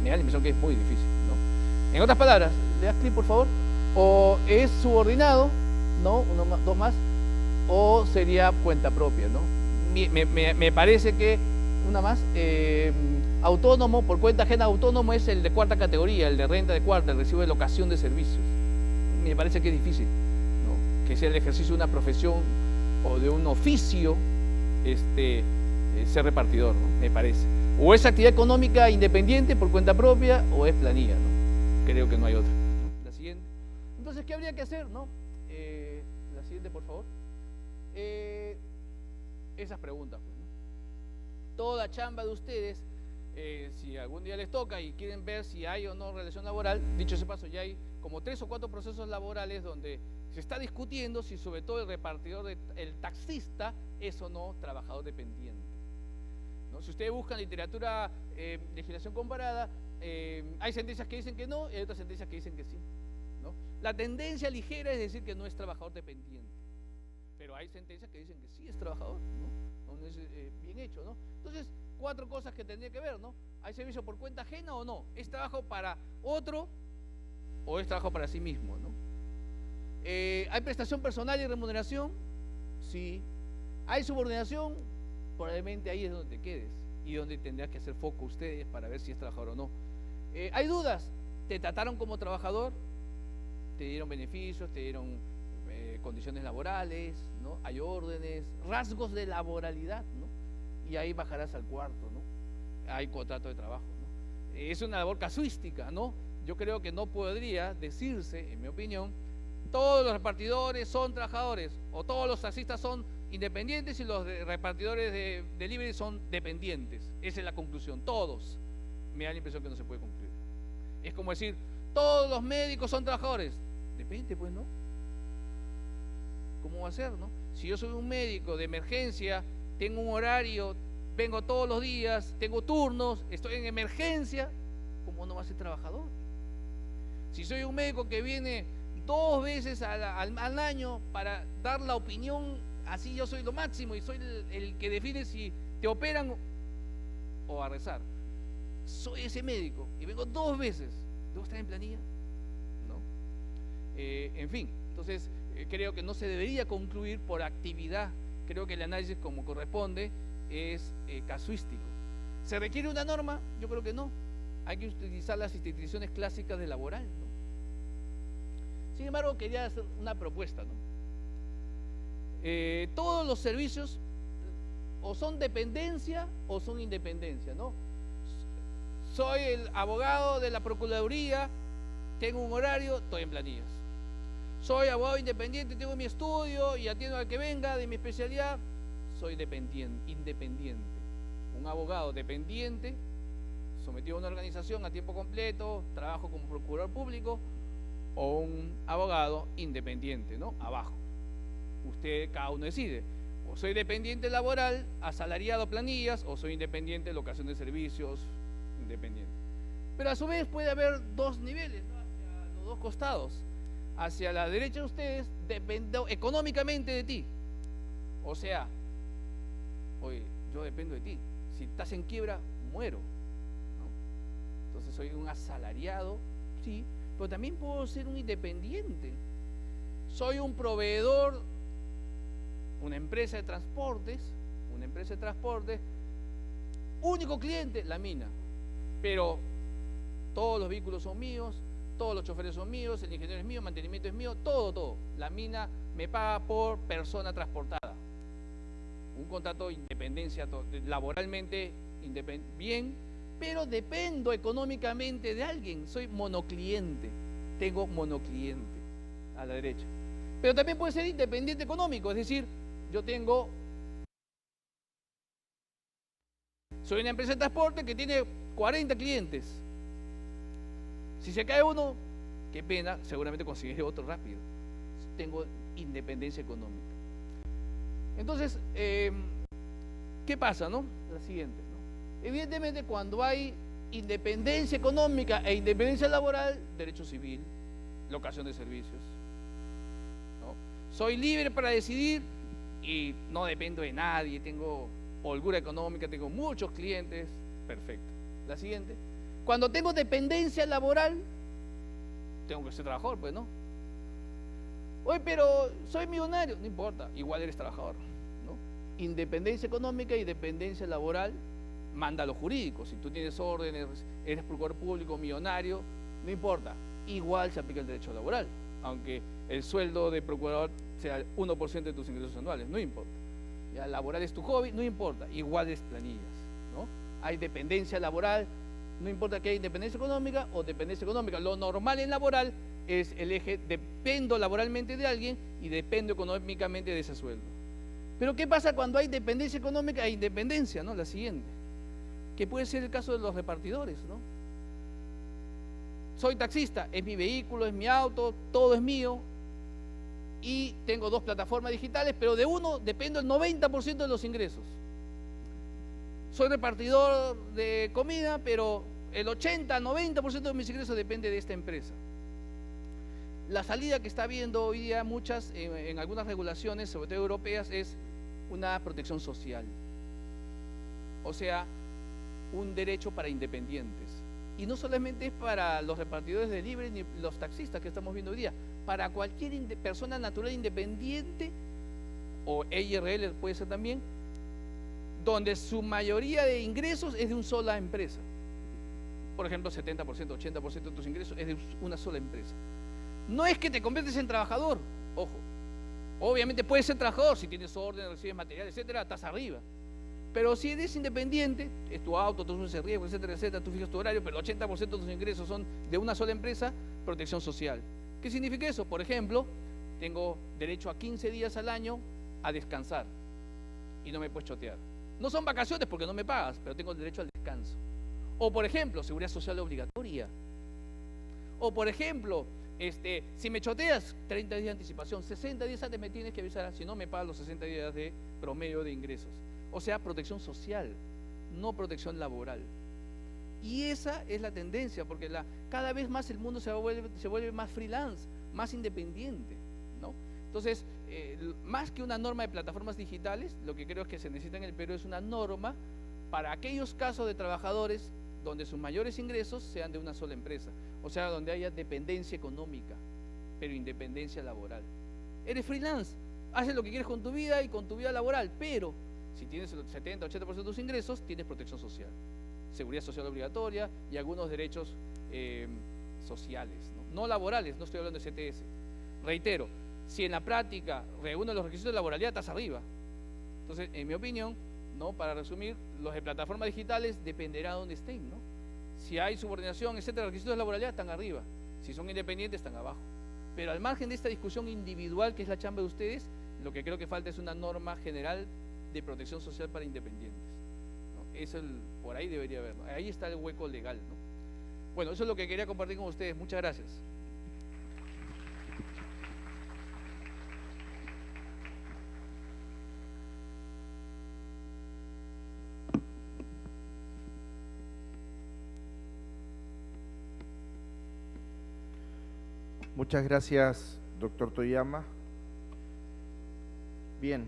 Me da la impresión que es muy difícil, ¿no? En otras palabras, le das clic por favor, o es subordinado, ¿no? Dos más, o sería cuenta propia, ¿no? Me parece que, una más, autónomo, por cuenta ajena, autónomo es el de cuarta categoría, el de renta de cuarta, el recibo de locación de servicios. Me parece que es difícil, ¿no? Que sea el ejercicio de una profesión o de un oficio, ser repartidor, ¿no? Me parece. O es actividad económica independiente por cuenta propia o es planilla, ¿no? Creo que no hay otra, ¿no? La siguiente. Entonces, ¿qué habría que hacer, no? La siguiente, por favor. Esas preguntas, pues, ¿no? Toda chamba de ustedes, si algún día les toca y quieren ver si hay o no relación laboral, dicho ese paso, ya hay como 3 o 4 procesos laborales donde se está discutiendo si sobre todo el repartidor, el taxista, es o no trabajador dependiente, ¿no? Si ustedes buscan literatura, legislación comparada, hay sentencias que dicen que no y hay otras sentencias que dicen que sí, ¿no? La tendencia ligera es decir que no es trabajador dependiente, pero hay sentencias que dicen que sí es trabajador, ¿no? No es bien hecho, ¿no? Entonces, 4 cosas que tendría que ver, ¿no? ¿Hay servicio por cuenta ajena o no? ¿Es trabajo para otro o es trabajo para sí mismo, ¿no? ¿Hay prestación personal y remuneración? Sí. ¿Hay subordinación? Probablemente ahí es donde te quedes y donde tendrás que hacer foco ustedes para ver si es trabajador o no. ¿Hay dudas? ¿Te trataron como trabajador? ¿Te dieron beneficios? ¿Te dieron condiciones laborales? ¿No? ¿Hay órdenes? Rasgos de laboralidad, ¿no? Y ahí bajarás al cuarto, ¿no? Hay contrato de trabajo, ¿no? Es una labor casuística, ¿no? Yo creo que no podría decirse, en mi opinión, todos los repartidores son trabajadores o todos los taxistas son independientes y los repartidores de delivery son dependientes. Esa es la conclusión, todos. Me da la impresión que no se puede concluir. Es como decir, todos los médicos son trabajadores. Depende, pues, ¿no? ¿Cómo va a ser, no? Si yo soy un médico de emergencia, tengo un horario, vengo todos los días, tengo turnos, estoy en emergencia, ¿cómo no va a ser trabajador? Si soy un médico que viene 2 veces al año para dar la opinión, así yo soy lo máximo y soy el que define si te operan o a rezar. Soy ese médico y vengo 2 veces, ¿debo estar en planilla? ¿No? En fin, entonces creo que no se debería concluir por actividad. Creo que el análisis como corresponde es casuístico. ¿Se requiere una norma? Yo creo que no. Hay que utilizar las instituciones clásicas de laboral, ¿no? Sin embargo, quería hacer una propuesta, ¿no? Todos los servicios o son dependencia o son independencia, ¿no? Soy el abogado de la Procuraduría, tengo un horario, estoy en planillas. Soy abogado independiente, tengo mi estudio y atiendo al que venga de mi especialidad, soy independiente. Un abogado dependiente, sometido a una organización a tiempo completo, trabajo como procurador público, o un abogado independiente, ¿no? Abajo. Usted, cada uno decide. O soy dependiente laboral, asalariado planillas, o soy independiente locación de servicios, independiente. Pero a su vez puede haber dos niveles, ¿no? Hacia los dos costados. Hacia la derecha de ustedes, dependo económicamente de ti. O sea, oye, yo dependo de ti. Si estás en quiebra, muero, ¿no? Entonces soy un asalariado, sí, pero también puedo ser un independiente. Soy un proveedor, una empresa de transportes, único cliente, la mina. Pero todos los vehículos son míos, todos los choferes son míos, el ingeniero es mío, el mantenimiento es mío, todo. La mina me paga por persona transportada. Un contrato de independencia, laboralmente bien, pero dependo económicamente de alguien. Soy monocliente, tengo monocliente a la derecha. Pero también puede ser independiente económico, es decir, soy una empresa de transporte que tiene 40 clientes. Si se cae uno, qué pena, seguramente conseguiré otro rápido. Tengo independencia económica. Entonces, ¿qué pasa, no? La siguiente, ¿no? Evidentemente, cuando hay independencia económica e independencia laboral, derecho civil, locación de servicios, ¿no? Soy libre para decidir y no dependo de nadie, tengo holgura económica, tengo muchos clientes, perfecto. La siguiente, cuando tengo dependencia laboral, tengo que ser trabajador, pues, ¿no? Oye, pero soy millonario, no importa, igual eres trabajador, ¿no? Independencia económica y dependencia laboral manda lo jurídico. Si tú tienes órdenes, eres procurador público, millonario, no importa, igual se aplica el derecho laboral, aunque el sueldo de procurador sea el 1% de tus ingresos anuales, no importa. Ya laboral es tu hobby, no importa, igual es planillas, ¿no? Hay dependencia laboral, no importa que haya independencia económica o dependencia económica. Lo normal en laboral es el eje, dependo laboralmente de alguien y dependo económicamente de ese sueldo. Pero ¿qué pasa cuando hay dependencia económica e independencia, ¿no? La siguiente, que puede ser el caso de los repartidores, ¿no? Soy taxista, es mi vehículo, es mi auto, todo es mío y tengo 2 plataformas digitales, pero de uno dependo el 90% de los ingresos. Soy repartidor de comida, pero el 80-90% de mis ingresos depende de esta empresa. La salida que está habiendo hoy día muchas, en algunas regulaciones, sobre todo europeas, es una protección social. O sea, un derecho para independientes. Y no solamente es para los repartidores de libre ni los taxistas que estamos viendo hoy día, para cualquier persona natural independiente, o EIRL puede ser también, donde su mayoría de ingresos es de una sola empresa. Por ejemplo, 70%, 80% de tus ingresos es de una sola empresa. No es que te conviertes en trabajador, ojo. Obviamente puedes ser trabajador si tienes orden, recibes material, etcétera, estás arriba. Pero si eres independiente, es tu auto, tú asumes el riesgo, etcétera, etcétera, tú fijas tu horario, pero el 80% de tus ingresos son de una sola empresa, protección social. ¿Qué significa eso? Por ejemplo, tengo derecho a 15 días al año a descansar y no me puedes chotear. No son vacaciones porque no me pagas, pero tengo el derecho al descanso. O por ejemplo, seguridad social obligatoria. O por ejemplo, si me choteas, 30 días de anticipación, 60 días antes me tienes que avisar, si no me pagas los 60 días de promedio de ingresos. O sea, protección social, no protección laboral. Y esa es la tendencia, porque cada vez más el mundo se vuelve más freelance, más independiente, ¿no? Entonces, más que una norma de plataformas digitales, lo que creo es que se necesita en el Perú es una norma para aquellos casos de trabajadores donde sus mayores ingresos sean de una sola empresa, o sea, donde haya dependencia económica, pero independencia laboral. Eres freelance, haces lo que quieres con tu vida y con tu vida laboral, pero si tienes el 70-80% de tus ingresos, tienes protección social, seguridad social obligatoria y algunos derechos sociales, ¿no? No laborales, no estoy hablando de CTS. Reitero, si en la práctica reúne los requisitos de laboralidad, estás arriba. Entonces, en mi opinión, ¿no? Para resumir, los de plataformas digitales dependerá de dónde estén, ¿no? Si hay subordinación, etcétera, los requisitos de laboralidad están arriba. Si son independientes, están abajo. Pero al margen de esta discusión individual, que es la chamba de ustedes, lo que creo que falta es una norma general de protección social para independientes, ¿no? Eso por ahí debería haber, ¿no? Ahí está el hueco legal, ¿no? Bueno, eso es lo que quería compartir con ustedes. Muchas gracias. Muchas gracias, doctor Toyama. Bien,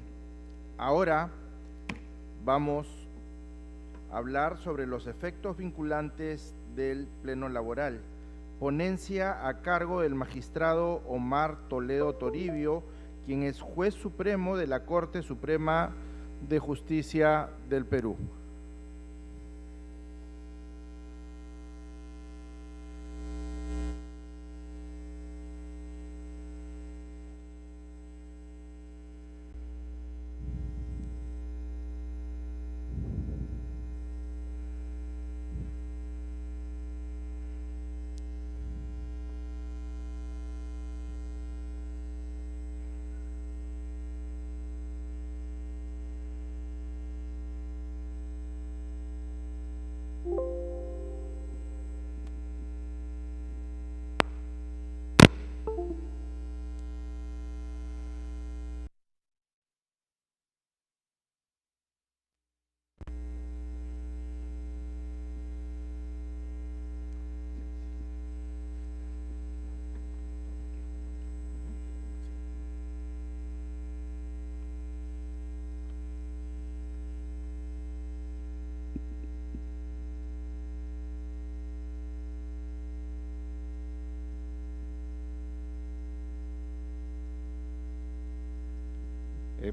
ahora vamos a hablar sobre los efectos vinculantes del pleno laboral. Ponencia a cargo del magistrado Omar Toledo Toribio, quien es juez supremo de la Corte Suprema de Justicia del Perú.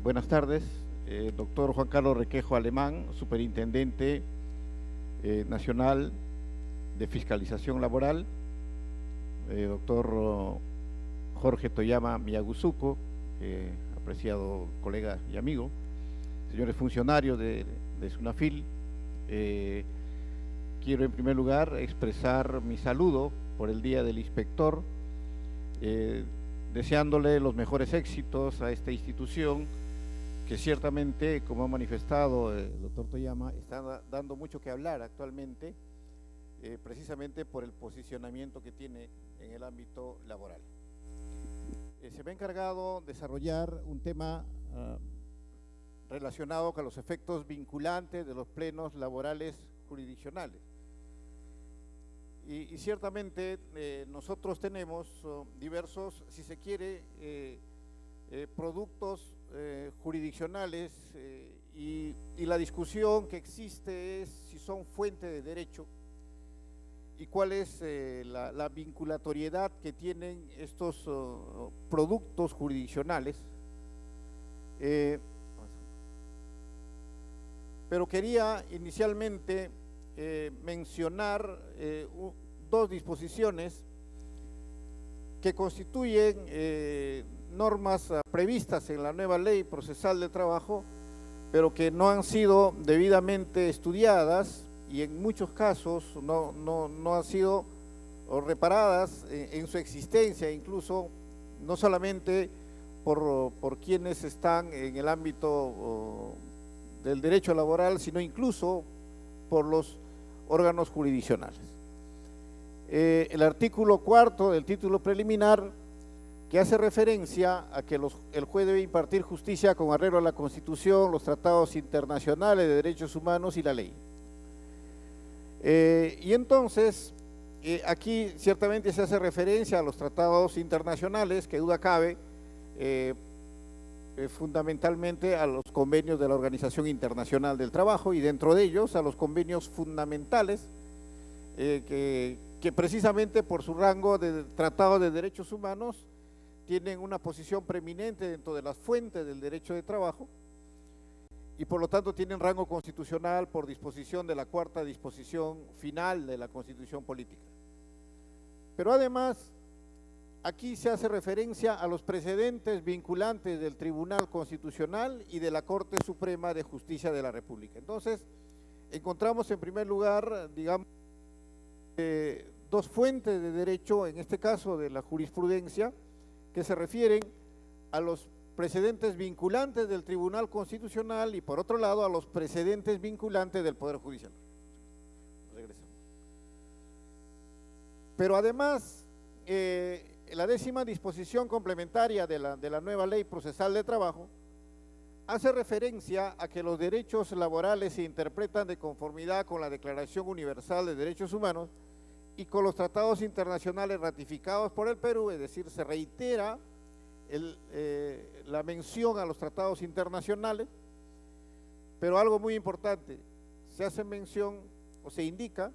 Buenas tardes, doctor Juan Carlos Requejo Alemán, Superintendente Nacional de Fiscalización Laboral, doctor Jorge Toyama Miyaguzuko, apreciado colega y amigo, señores funcionarios de SUNAFIL, quiero en primer lugar expresar mi saludo por el Día del Inspector, deseándole los mejores éxitos a esta institución que ciertamente, como ha manifestado el doctor Toyama, está dando mucho que hablar actualmente, precisamente por el posicionamiento que tiene en el ámbito laboral. Se me ha encargado desarrollar un tema relacionado con los efectos vinculantes de los plenos laborales jurisdiccionales. Y ciertamente nosotros tenemos diversos, si se quiere, productos jurisdiccionales y la discusión que existe es si son fuente de derecho y cuál es la vinculatoriedad que tienen estos productos jurisdiccionales. Pero quería inicialmente mencionar dos disposiciones que constituyen normas previstas en la nueva ley procesal de trabajo, pero que no han sido debidamente estudiadas y en muchos casos no han sido reparadas en su existencia, incluso no solamente por quienes están en el ámbito del derecho laboral, sino incluso por los órganos jurisdiccionales. El artículo 4 del título preliminar, que hace referencia a que el juez debe impartir justicia con arreglo a la Constitución, los tratados internacionales de derechos humanos y la ley. Y entonces, aquí ciertamente se hace referencia a los tratados internacionales, que duda cabe, fundamentalmente a los convenios de la Organización Internacional del Trabajo y dentro de ellos a los convenios fundamentales que precisamente por su rango de tratado de derechos humanos tienen una posición preeminente dentro de las fuentes del derecho de trabajo y por lo tanto tienen rango constitucional por disposición de la cuarta disposición final de la Constitución Política. Pero además, aquí se hace referencia a los precedentes vinculantes del Tribunal Constitucional y de la Corte Suprema de Justicia de la República. Entonces, encontramos en primer lugar, digamos, dos fuentes de derecho, en este caso de la jurisprudencia, que se refieren a los precedentes vinculantes del Tribunal Constitucional y por otro lado a los precedentes vinculantes del Poder Judicial. Regresamos. Pero además, la 10ª disposición complementaria de la nueva Ley Procesal de Trabajo hace referencia a que los derechos laborales se interpretan de conformidad con la Declaración Universal de Derechos Humanos y con los tratados internacionales ratificados por el Perú, es decir, se reitera la mención a los tratados internacionales, pero algo muy importante, se hace mención o se indica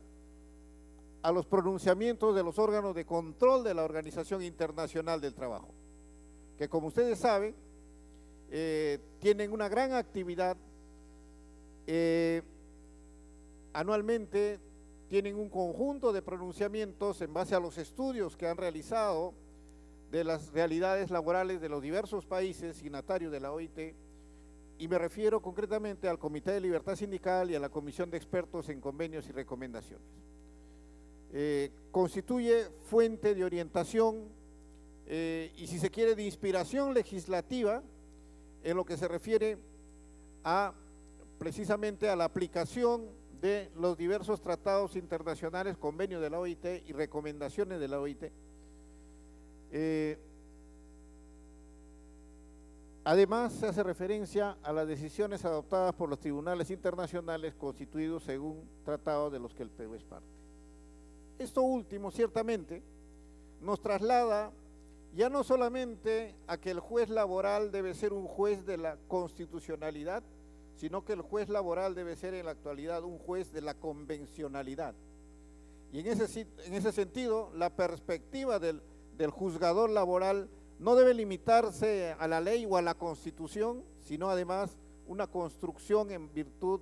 a los pronunciamientos de los órganos de control de la Organización Internacional del Trabajo, que como ustedes saben, tienen una gran actividad, anualmente tienen un conjunto de pronunciamientos en base a los estudios que han realizado de las realidades laborales de los diversos países signatarios de la OIT, y me refiero concretamente al Comité de Libertad Sindical y a la Comisión de Expertos en Convenios y Recomendaciones. Constituye fuente de orientación y, si se quiere, de inspiración legislativa en lo que se refiere a precisamente a la aplicación de los diversos tratados internacionales, convenios de la OIT y recomendaciones de la OIT. Además, se hace referencia a las decisiones adoptadas por los tribunales internacionales constituidos según tratados de los que el Perú es parte. Esto último, ciertamente, nos traslada ya no solamente a que el juez laboral debe ser un juez de la constitucionalidad, sino que el juez laboral debe ser en la actualidad un juez de la convencionalidad. Y en ese sentido, la perspectiva del juzgador laboral no debe limitarse a la ley o a la Constitución, sino además una construcción en virtud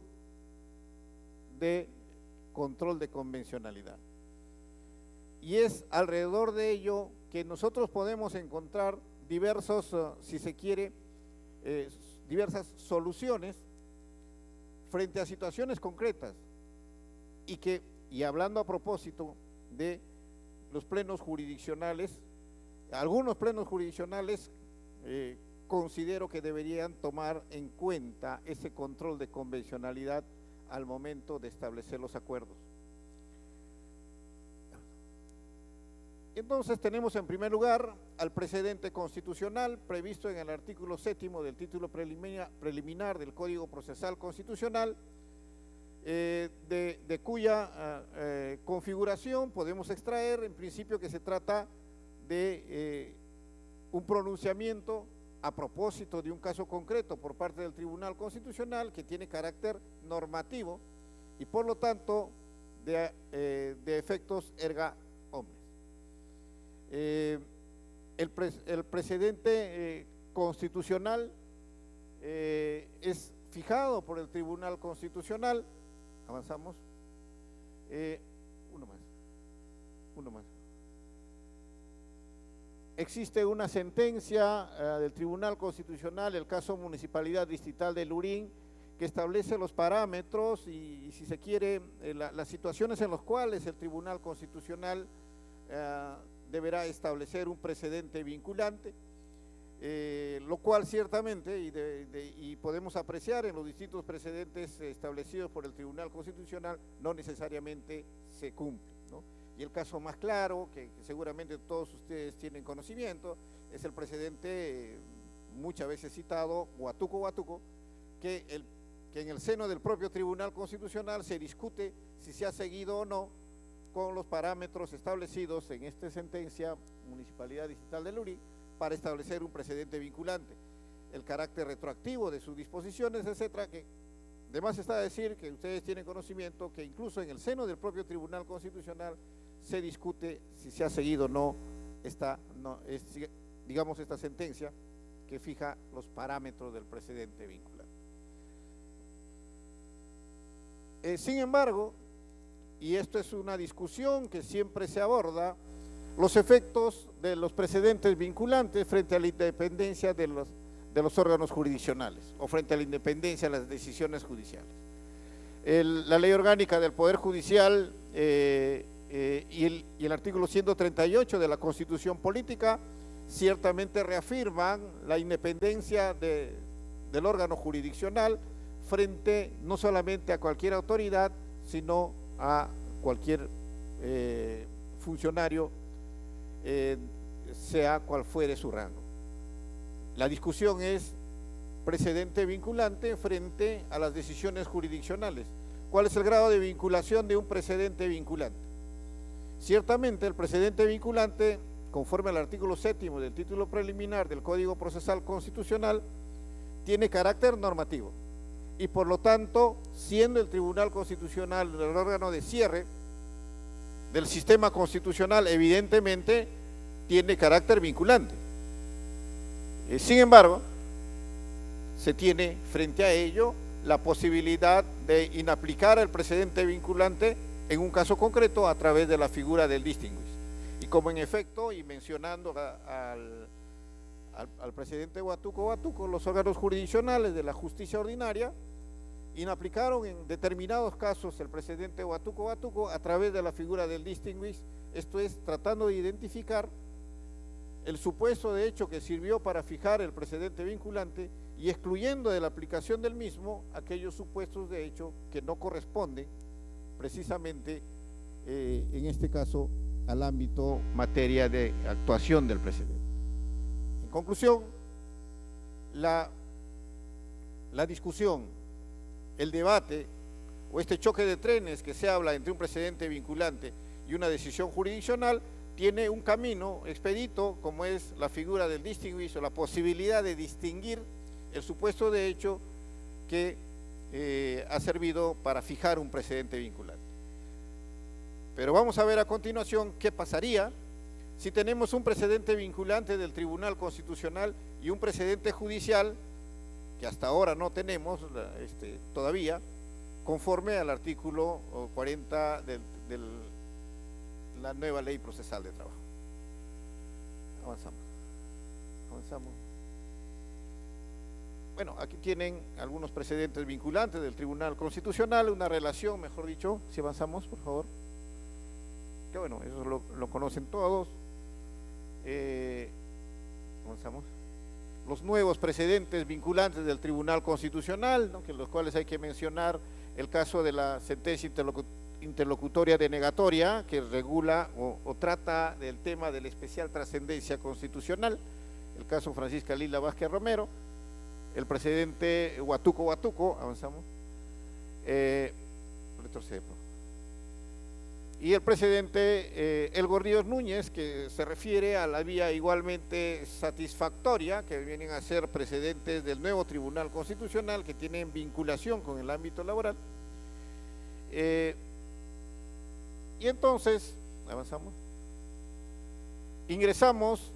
de control de convencionalidad. Y es alrededor de ello que nosotros podemos encontrar diversos, si se quiere, diversas soluciones frente a situaciones concretas, y hablando a propósito de los plenos jurisdiccionales, algunos plenos jurisdiccionales considero que deberían tomar en cuenta ese control de convencionalidad al momento de establecer los acuerdos. Entonces tenemos en primer lugar al precedente constitucional previsto en el artículo 7º del título preliminar del Código Procesal Constitucional, de cuya configuración podemos extraer en principio que se trata de un pronunciamiento a propósito de un caso concreto por parte del Tribunal Constitucional que tiene carácter normativo y por lo tanto de efectos erga omnes. El precedente constitucional es fijado por el Tribunal Constitucional. Avanzamos. Uno más. Existe una sentencia del Tribunal Constitucional, el caso Municipalidad Distrital de Lurín, que establece los parámetros y si se quiere, las situaciones en las cuales el Tribunal Constitucional deberá establecer un precedente vinculante, lo cual ciertamente, y podemos apreciar en los distintos precedentes establecidos por el Tribunal Constitucional, no necesariamente se cumple, ¿no? Y el caso más claro, que seguramente todos ustedes tienen conocimiento, es el precedente muchas veces citado, Huatuco, que en el seno del propio Tribunal Constitucional se discute si se ha seguido o no con los parámetros establecidos en esta sentencia Municipalidad Distrital de Lurín para establecer un precedente vinculante, el carácter retroactivo de sus disposiciones, etcétera, que además está a decir que ustedes tienen conocimiento que incluso en el seno del propio Tribunal Constitucional se discute si se ha seguido o no esta sentencia que fija los parámetros del precedente vinculante. Sin embargo, y esto es una discusión que siempre se aborda, los efectos de los precedentes vinculantes frente a la independencia de los órganos jurisdiccionales o frente a la independencia de las decisiones judiciales. La Ley Orgánica del Poder Judicial y el artículo 138 de la Constitución Política ciertamente reafirman la independencia del órgano jurisdiccional frente no solamente a cualquier autoridad, sino a cualquier funcionario, sea cual fuere su rango. La discusión es precedente vinculante frente a las decisiones jurisdiccionales. ¿Cuál es el grado de vinculación de un precedente vinculante? Ciertamente, el precedente vinculante, conforme al artículo 7º del título preliminar del Código Procesal Constitucional, tiene carácter normativo y por lo tanto, siendo el Tribunal Constitucional el órgano de cierre del sistema constitucional, evidentemente tiene carácter vinculante. Sin embargo, se tiene frente a ello la posibilidad de inaplicar el precedente vinculante en un caso concreto a través de la figura del distinguish. Y como en efecto, y mencionando al presidente Huatuco, los órganos jurisdiccionales de la justicia ordinaria inaplicaron en determinados casos el precedente Huatuco a través de la figura del distinguish, esto es, tratando de identificar el supuesto de hecho que sirvió para fijar el precedente vinculante y excluyendo de la aplicación del mismo aquellos supuestos de hecho que no corresponden precisamente en este caso al ámbito materia de actuación del precedente. En conclusión, la discusión, el debate o este choque de trenes que se habla entre un precedente vinculante y una decisión jurisdiccional tiene un camino expedito como es la figura del distinguish o la posibilidad de distinguir el supuesto de hecho que ha servido para fijar un precedente vinculante. Pero vamos a ver a continuación qué pasaría si tenemos un precedente vinculante del Tribunal Constitucional y un precedente judicial que hasta ahora no tenemos todavía, conforme al artículo 40 de la nueva Ley Procesal de Trabajo. Avanzamos. Bueno, aquí tienen algunos precedentes vinculantes del Tribunal Constitucional, una relación, mejor dicho, si avanzamos, por favor. Que bueno, eso lo conocen todos. Avanzamos. Los nuevos precedentes vinculantes del Tribunal Constitucional, ¿no? Que los cuales hay que mencionar el caso de la sentencia interlocutoria denegatoria, que regula o trata del tema de la especial trascendencia constitucional, el caso Francisca Lila Vázquez Romero, el precedente Huatuco, avanzamos, retrocede, y el precedente Elgo Ríos Núñez, que se refiere a la vía igualmente satisfactoria, que vienen a ser precedentes del nuevo Tribunal Constitucional, que tienen vinculación con el ámbito laboral. Y entonces, avanzamos, ingresamos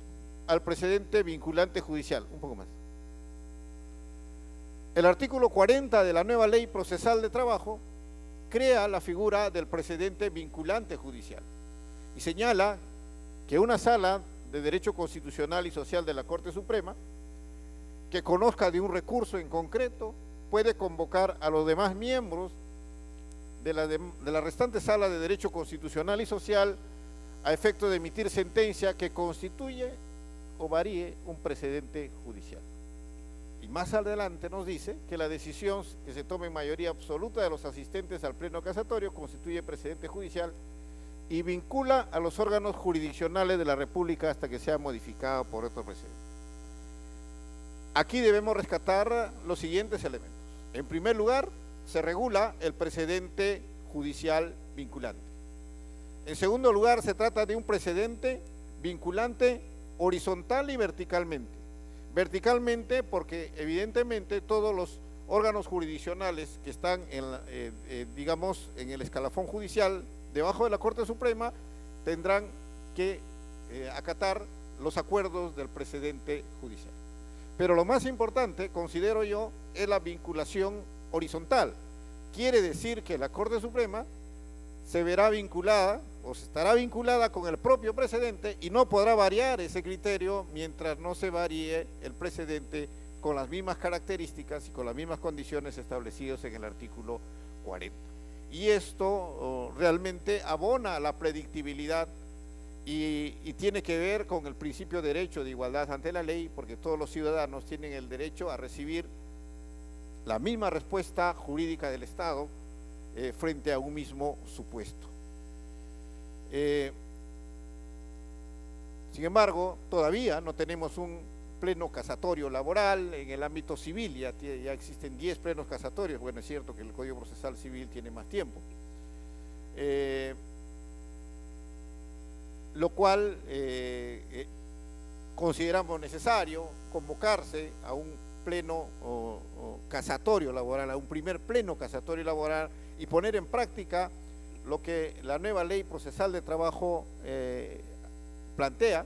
al precedente vinculante judicial, un poco más. El artículo 40 de la nueva Ley Procesal de Trabajo crea la figura del precedente vinculante judicial y señala que una sala de Derecho Constitucional y Social de la Corte Suprema que conozca de un recurso en concreto puede convocar a los demás miembros de la restante sala de Derecho Constitucional y Social a efecto de emitir sentencia que constituye o varíe un precedente judicial. Y más adelante nos dice que la decisión que se tome en mayoría absoluta de los asistentes al pleno casatorio constituye precedente judicial y vincula a los órganos jurisdiccionales de la República hasta que sea modificado por otro precedente. Aquí debemos rescatar los siguientes elementos. En primer lugar, se regula el precedente judicial vinculante. En segundo lugar, se trata de un precedente vinculante horizontal y verticalmente. Verticalmente porque evidentemente todos los órganos jurisdiccionales que están digamos en el escalafón judicial debajo de la Corte Suprema tendrán que acatar los acuerdos del precedente judicial. Pero lo más importante, considero yo, es la vinculación horizontal. Quiere decir que la Corte Suprema se verá vinculada o se estará vinculada con el propio precedente y no podrá variar ese criterio mientras no se varíe el precedente con las mismas características y con las mismas condiciones establecidas en el artículo 40. Y esto realmente abona la predictibilidad y tiene que ver con el principio de derecho de igualdad ante la ley, porque todos los ciudadanos tienen el derecho a recibir la misma respuesta jurídica del Estado frente a un mismo supuesto. Sin embargo, todavía no tenemos un pleno casatorio laboral. En el ámbito civil ya existen 10 plenos casatorios. Bueno, es cierto que el Código Procesal Civil tiene más tiempo. lo cual consideramos necesario convocarse a un pleno o casatorio laboral, a un primer pleno casatorio laboral y poner en práctica lo que la nueva ley procesal de trabajo plantea,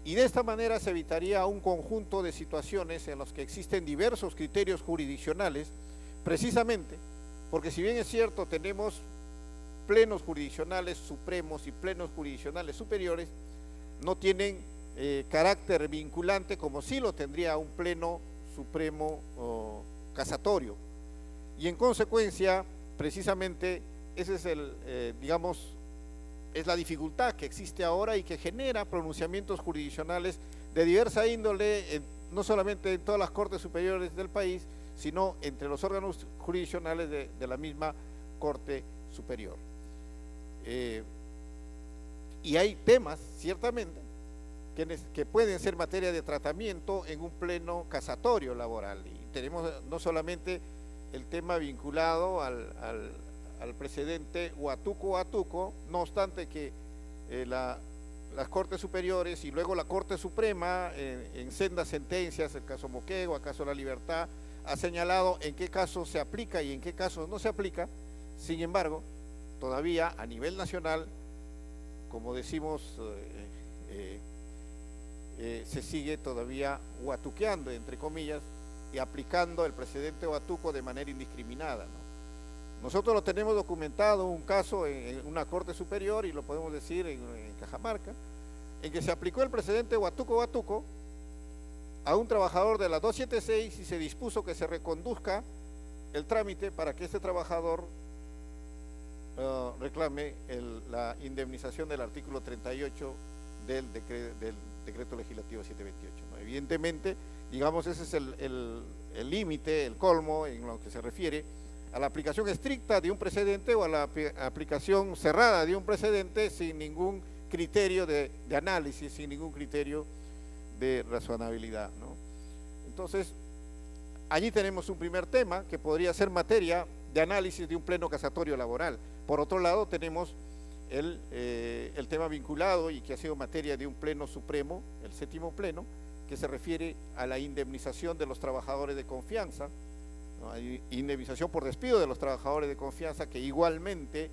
y de esta manera se evitaría un conjunto de situaciones en las que existen diversos criterios jurisdiccionales, precisamente porque, si bien es cierto, tenemos plenos jurisdiccionales supremos y plenos jurisdiccionales superiores, no tienen carácter vinculante como sí lo tendría un pleno supremo o casatorio. Y en consecuencia, precisamente, ese es digamos, es la dificultad que existe ahora y que genera pronunciamientos jurisdiccionales de diversa índole, no solamente en todas las cortes superiores del país, sino entre los órganos jurisdiccionales de la misma Corte Superior. Y hay temas, ciertamente, que pueden ser materia de tratamiento en un pleno casatorio laboral. Y tenemos no solamente el tema vinculado al precedente Huatuco, no obstante que las Cortes Superiores y luego la Corte Suprema, en sendas sentencias, el caso Moquegua, el caso La Libertad, ha señalado en qué casos se aplica y en qué casos no se aplica. Sin embargo, todavía a nivel nacional, como decimos, se sigue todavía huatuqueando, entre comillas, y aplicando el precedente Huatuco de manera indiscriminada, ¿no? Nosotros lo tenemos documentado, un caso en una Corte Superior, y lo podemos decir en Cajamarca, en que se aplicó el precedente Huatuco a un trabajador de la 276 y se dispuso que se reconduzca el trámite para que este trabajador reclame la indemnización del artículo 38 del decreto legislativo 728, ¿no? Evidentemente, digamos, ese es el límite, el colmo en lo que se refiere a la aplicación estricta de un precedente o a la aplicación cerrada de un precedente sin ningún criterio de análisis, sin ningún criterio de razonabilidad, ¿no? Entonces, allí tenemos un primer tema que podría ser materia de análisis de un pleno casatorio laboral. Por otro lado, tenemos el tema vinculado y que ha sido materia de un pleno supremo, el séptimo pleno, que se refiere a la indemnización de los trabajadores de confianza, ¿no? Hay indemnización por despido de los trabajadores de confianza, que igualmente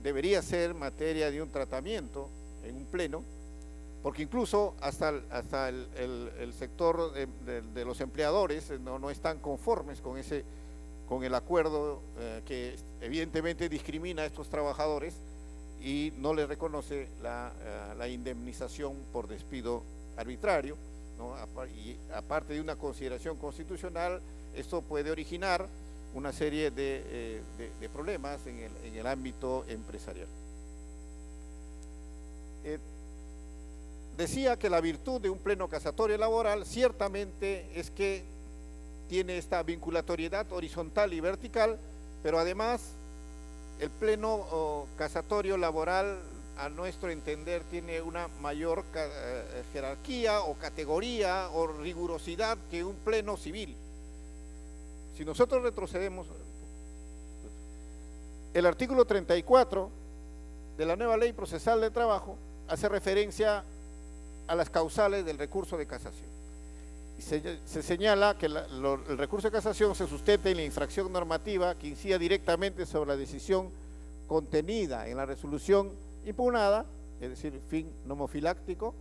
debería ser materia de un tratamiento en un pleno, porque incluso hasta el sector de los empleadores no están conformes con el acuerdo que evidentemente discrimina a estos trabajadores y no les reconoce la indemnización por despido arbitrario, ¿no? Y aparte de una consideración constitucional, esto puede originar una serie de problemas en el ámbito empresarial. Decía que la virtud de un pleno casatorio laboral ciertamente es que tiene esta vinculatoriedad horizontal y vertical, pero además el pleno casatorio laboral, a nuestro entender, tiene una mayor jerarquía o categoría o rigurosidad que un pleno civil. Si nosotros retrocedemos, el artículo 34 de la nueva ley procesal de trabajo hace referencia a las causales del recurso de casación. Y se señala que el recurso de casación se sustenta en la infracción normativa que incida directamente sobre la decisión contenida en la resolución impugnada, es decir, fin nomofiláctico,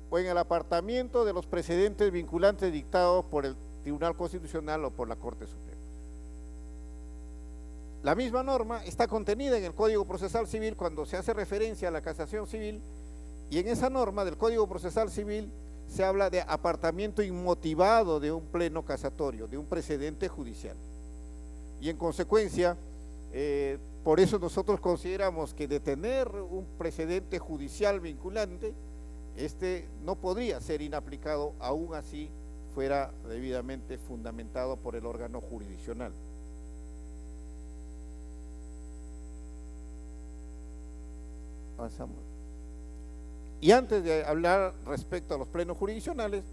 o en el apartamiento de los precedentes vinculantes dictados por el Tribunal Constitucional o por la Corte Suprema. La misma norma está contenida en el Código Procesal Civil cuando se hace referencia a la casación civil, y en esa norma del Código Procesal Civil se habla de apartamiento inmotivado de un pleno casatorio, de un precedente judicial. Y en consecuencia, por eso nosotros consideramos que de tener un precedente judicial vinculante, este no podría ser inaplicado, aún así fuera debidamente fundamentado por el órgano jurisdiccional. Avanzamos. Y antes de hablar respecto a los plenos jurisdiccionales,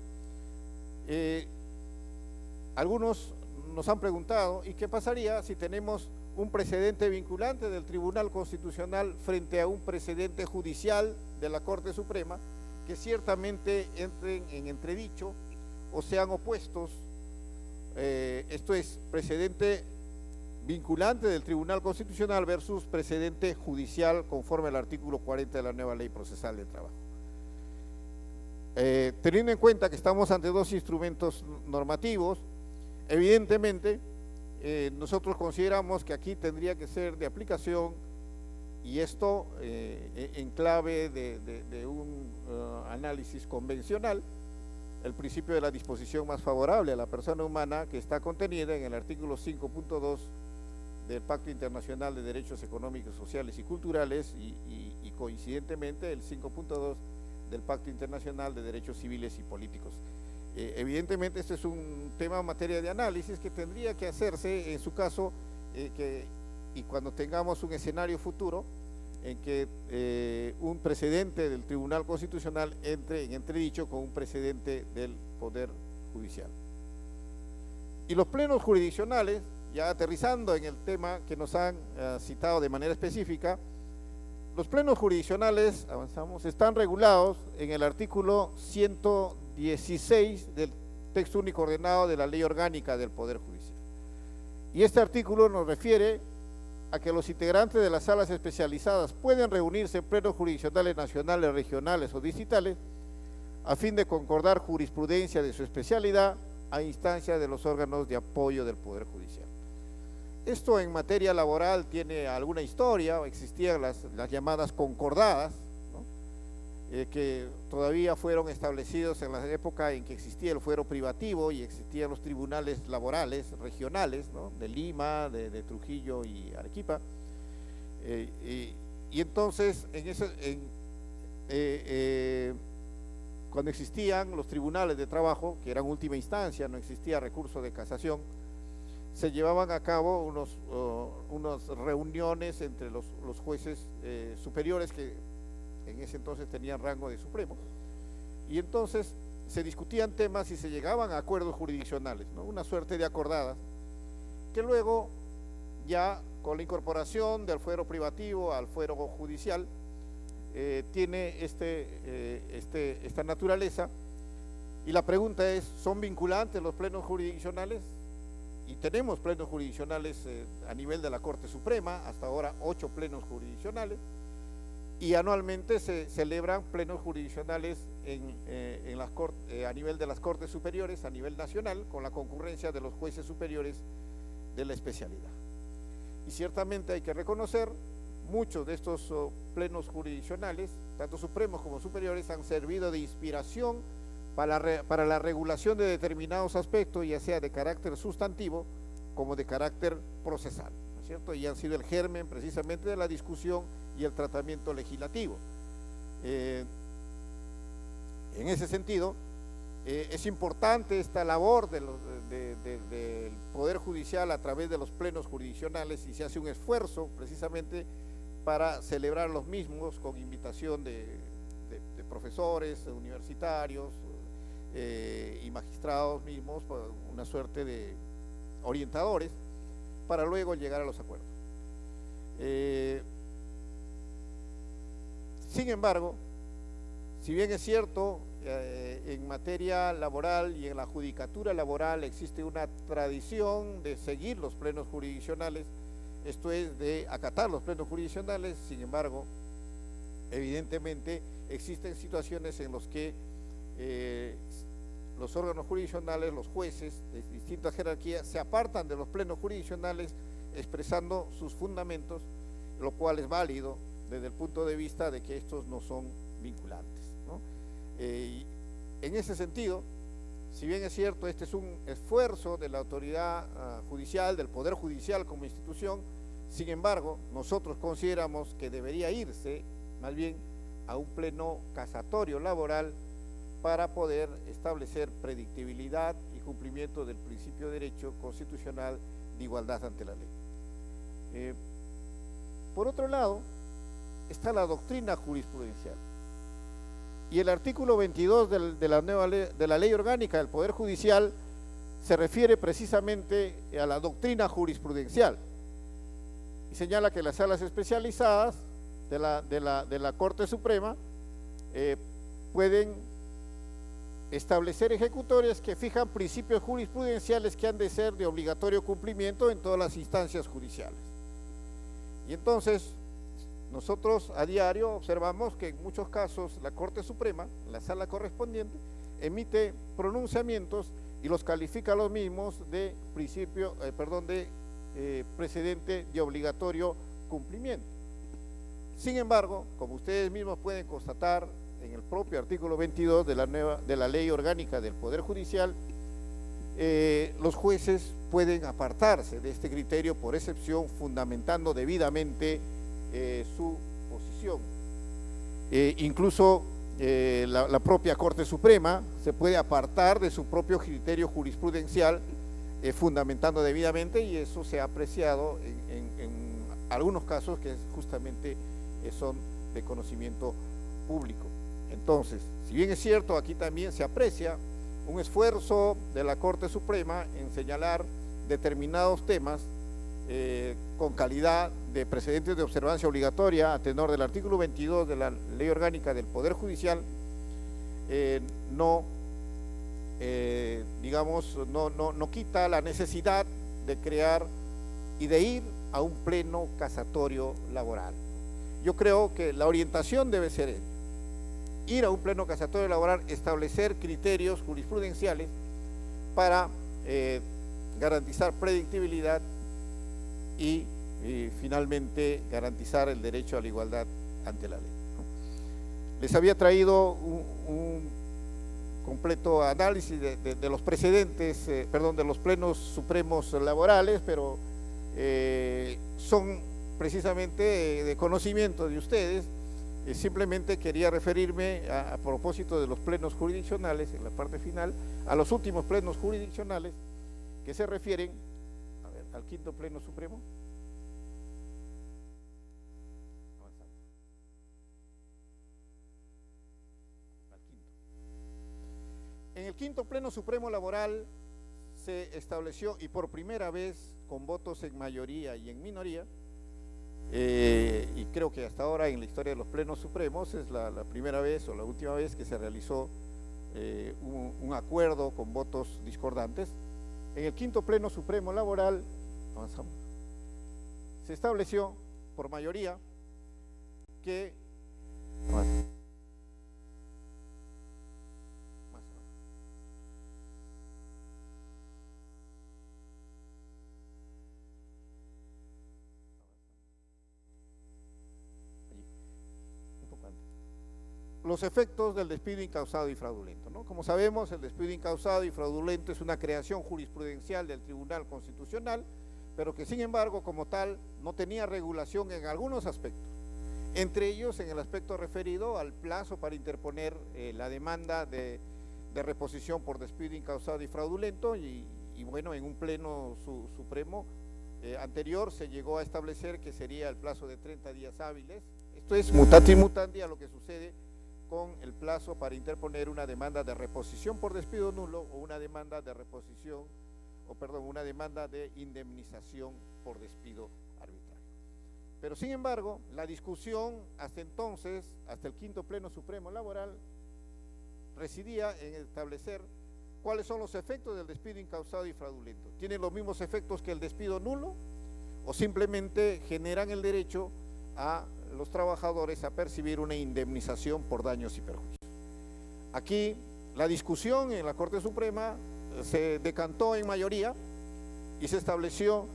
algunos nos han preguntado, ¿y qué pasaría si tenemos un precedente vinculante del Tribunal Constitucional frente a un precedente judicial de la Corte Suprema que ciertamente entren en entredicho o sean opuestos? Esto es precedente vinculante del Tribunal Constitucional versus precedente judicial conforme al artículo 40 de la nueva Ley Procesal del Trabajo. Teniendo en cuenta que estamos ante dos instrumentos normativos, evidentemente nosotros consideramos que aquí tendría que ser de aplicación, y esto en clave de un análisis convencional, el principio de la disposición más favorable a la persona humana, que está contenida en el artículo 5.2 del Pacto Internacional de Derechos Económicos, Sociales y Culturales y coincidentemente el 5.2 del Pacto Internacional de Derechos Civiles y Políticos. Evidentemente este es un tema en materia de análisis que tendría que hacerse en su caso y cuando tengamos un escenario futuro en que un precedente del Tribunal Constitucional entre en entredicho con un precedente del Poder Judicial. Y los plenos jurisdiccionales, ya aterrizando en el tema que nos han citado de manera específica, los plenos jurisdiccionales, avanzamos, están regulados en el artículo 116 del texto único ordenado de la Ley Orgánica del Poder Judicial. Y este artículo nos refiere a que los integrantes de las salas especializadas pueden reunirse en plenos jurisdiccionales nacionales, regionales o distritales a fin de concordar jurisprudencia de su especialidad a instancia de los órganos de apoyo del Poder Judicial. Esto en materia laboral tiene alguna historia, existían las llamadas concordadas, ¿no? Que todavía fueron establecidos en la época en que existía el fuero privativo y existían los tribunales laborales regionales, ¿no? De Lima, de Trujillo y Arequipa. Y entonces, cuando existían los tribunales de trabajo, que eran última instancia, no existía recurso de casación, se llevaban a cabo unas reuniones entre los jueces superiores que en ese entonces tenían rango de supremo, y entonces se discutían temas y se llegaban a acuerdos jurisdiccionales, ¿no? Una suerte de acordadas, que luego ya con la incorporación del fuero privativo al fuero judicial tiene esta naturaleza, y la pregunta es, ¿son vinculantes los plenos jurisdiccionales? Y tenemos plenos jurisdiccionales a nivel de la Corte Suprema, hasta ahora 8 plenos jurisdiccionales, y anualmente se celebran plenos jurisdiccionales a nivel de las Cortes Superiores, a nivel nacional, con la concurrencia de los jueces superiores de la especialidad. Y ciertamente hay que reconocer, muchos de estos plenos jurisdiccionales, tanto supremos como superiores, han servido de inspiración para la regulación de determinados aspectos, ya sea de carácter sustantivo como de carácter procesal, ¿no es cierto? Y han sido el germen precisamente de la discusión y el tratamiento legislativo. En ese sentido, es importante esta labor del Poder Judicial a través de los plenos jurisdiccionales, y se hace un esfuerzo precisamente para celebrar los mismos con invitación de profesores universitarios y magistrados mismos, una suerte de orientadores, para luego llegar a los acuerdos. Sin embargo, si bien es cierto, en materia laboral y en la judicatura laboral existe una tradición de seguir los plenos jurisdiccionales, esto es, de acatar los plenos jurisdiccionales, sin embargo, evidentemente existen situaciones en las que los órganos jurisdiccionales, los jueces de distintas jerarquías, se apartan de los plenos jurisdiccionales expresando sus fundamentos, lo cual es válido desde el punto de vista de que estos no son vinculantes, ¿no? En ese sentido, si bien es cierto, este es un esfuerzo de la autoridad judicial, del Poder Judicial como institución, sin embargo, nosotros consideramos que debería irse más bien a un pleno casatorio laboral para poder establecer predictibilidad y cumplimiento del principio de derecho constitucional de igualdad ante la ley. Por otro lado, está la doctrina jurisprudencial. Y el artículo 22 de la ley orgánica del Poder Judicial se refiere precisamente a la doctrina jurisprudencial y señala que las salas especializadas de la Corte Suprema pueden establecer ejecutorias que fijan principios jurisprudenciales que han de ser de obligatorio cumplimiento en todas las instancias judiciales. Y entonces, nosotros a diario observamos que en muchos casos la Corte Suprema, la sala correspondiente, emite pronunciamientos y los califica a los mismos de precedente de obligatorio cumplimiento. Sin embargo, como ustedes mismos pueden constatar en el propio artículo 22 de la Ley Orgánica del Poder Judicial, los jueces pueden apartarse de este criterio por excepción, fundamentando debidamente su posición. Incluso la propia Corte Suprema se puede apartar de su propio criterio jurisprudencial, fundamentando debidamente, y eso se ha apreciado en algunos casos que justamente son de conocimiento público. Entonces, si bien es cierto, aquí también se aprecia un esfuerzo de la Corte Suprema en señalar determinados temas con calidad de precedentes de observancia obligatoria a tenor del artículo 22 de la Ley Orgánica del Poder Judicial, no quita la necesidad de crear y de ir a un pleno casatorio laboral. Yo creo que la orientación debe ser ir a un pleno casatorio laboral, establecer criterios jurisprudenciales para garantizar predictibilidad y finalmente garantizar el derecho a la igualdad ante la ley. Les había traído un completo análisis de los precedentes, de los plenos supremos laborales, pero son precisamente de conocimiento de ustedes. Simplemente quería referirme a propósito de los plenos jurisdiccionales, en la parte final, a los últimos plenos jurisdiccionales que se refieren al quinto pleno supremo. En el quinto pleno supremo laboral se estableció, y por primera vez con votos en mayoría y en minoría, y creo que hasta ahora en la historia de los plenos supremos es la primera vez o la última vez que se realizó un acuerdo con votos discordantes. En el quinto pleno supremo laboral, avanzamos, se estableció por mayoría que los efectos del despido incausado y fraudulento, ¿no? Como sabemos, el despido incausado y fraudulento es una creación jurisprudencial del Tribunal Constitucional, pero que sin embargo como tal no tenía regulación en algunos aspectos, entre ellos en el aspecto referido al plazo para interponer la demanda de reposición por despido incausado y fraudulento, y bueno, en un pleno supremo anterior se llegó a establecer que sería el plazo de 30 días hábiles. Esto es mutatis mutandi a lo que sucede con el plazo para interponer una demanda de reposición por despido nulo o una demanda de una demanda de indemnización por despido arbitrario. Pero sin embargo, la discusión hasta entonces, hasta el quinto pleno supremo laboral, residía en establecer cuáles son los efectos del despido incausado y fraudulento. ¿Tienen los mismos efectos que el despido nulo o simplemente generan el derecho a los trabajadores a percibir una indemnización por daños y perjuicios? Aquí la discusión en la Corte Suprema se decantó en mayoría y se estableció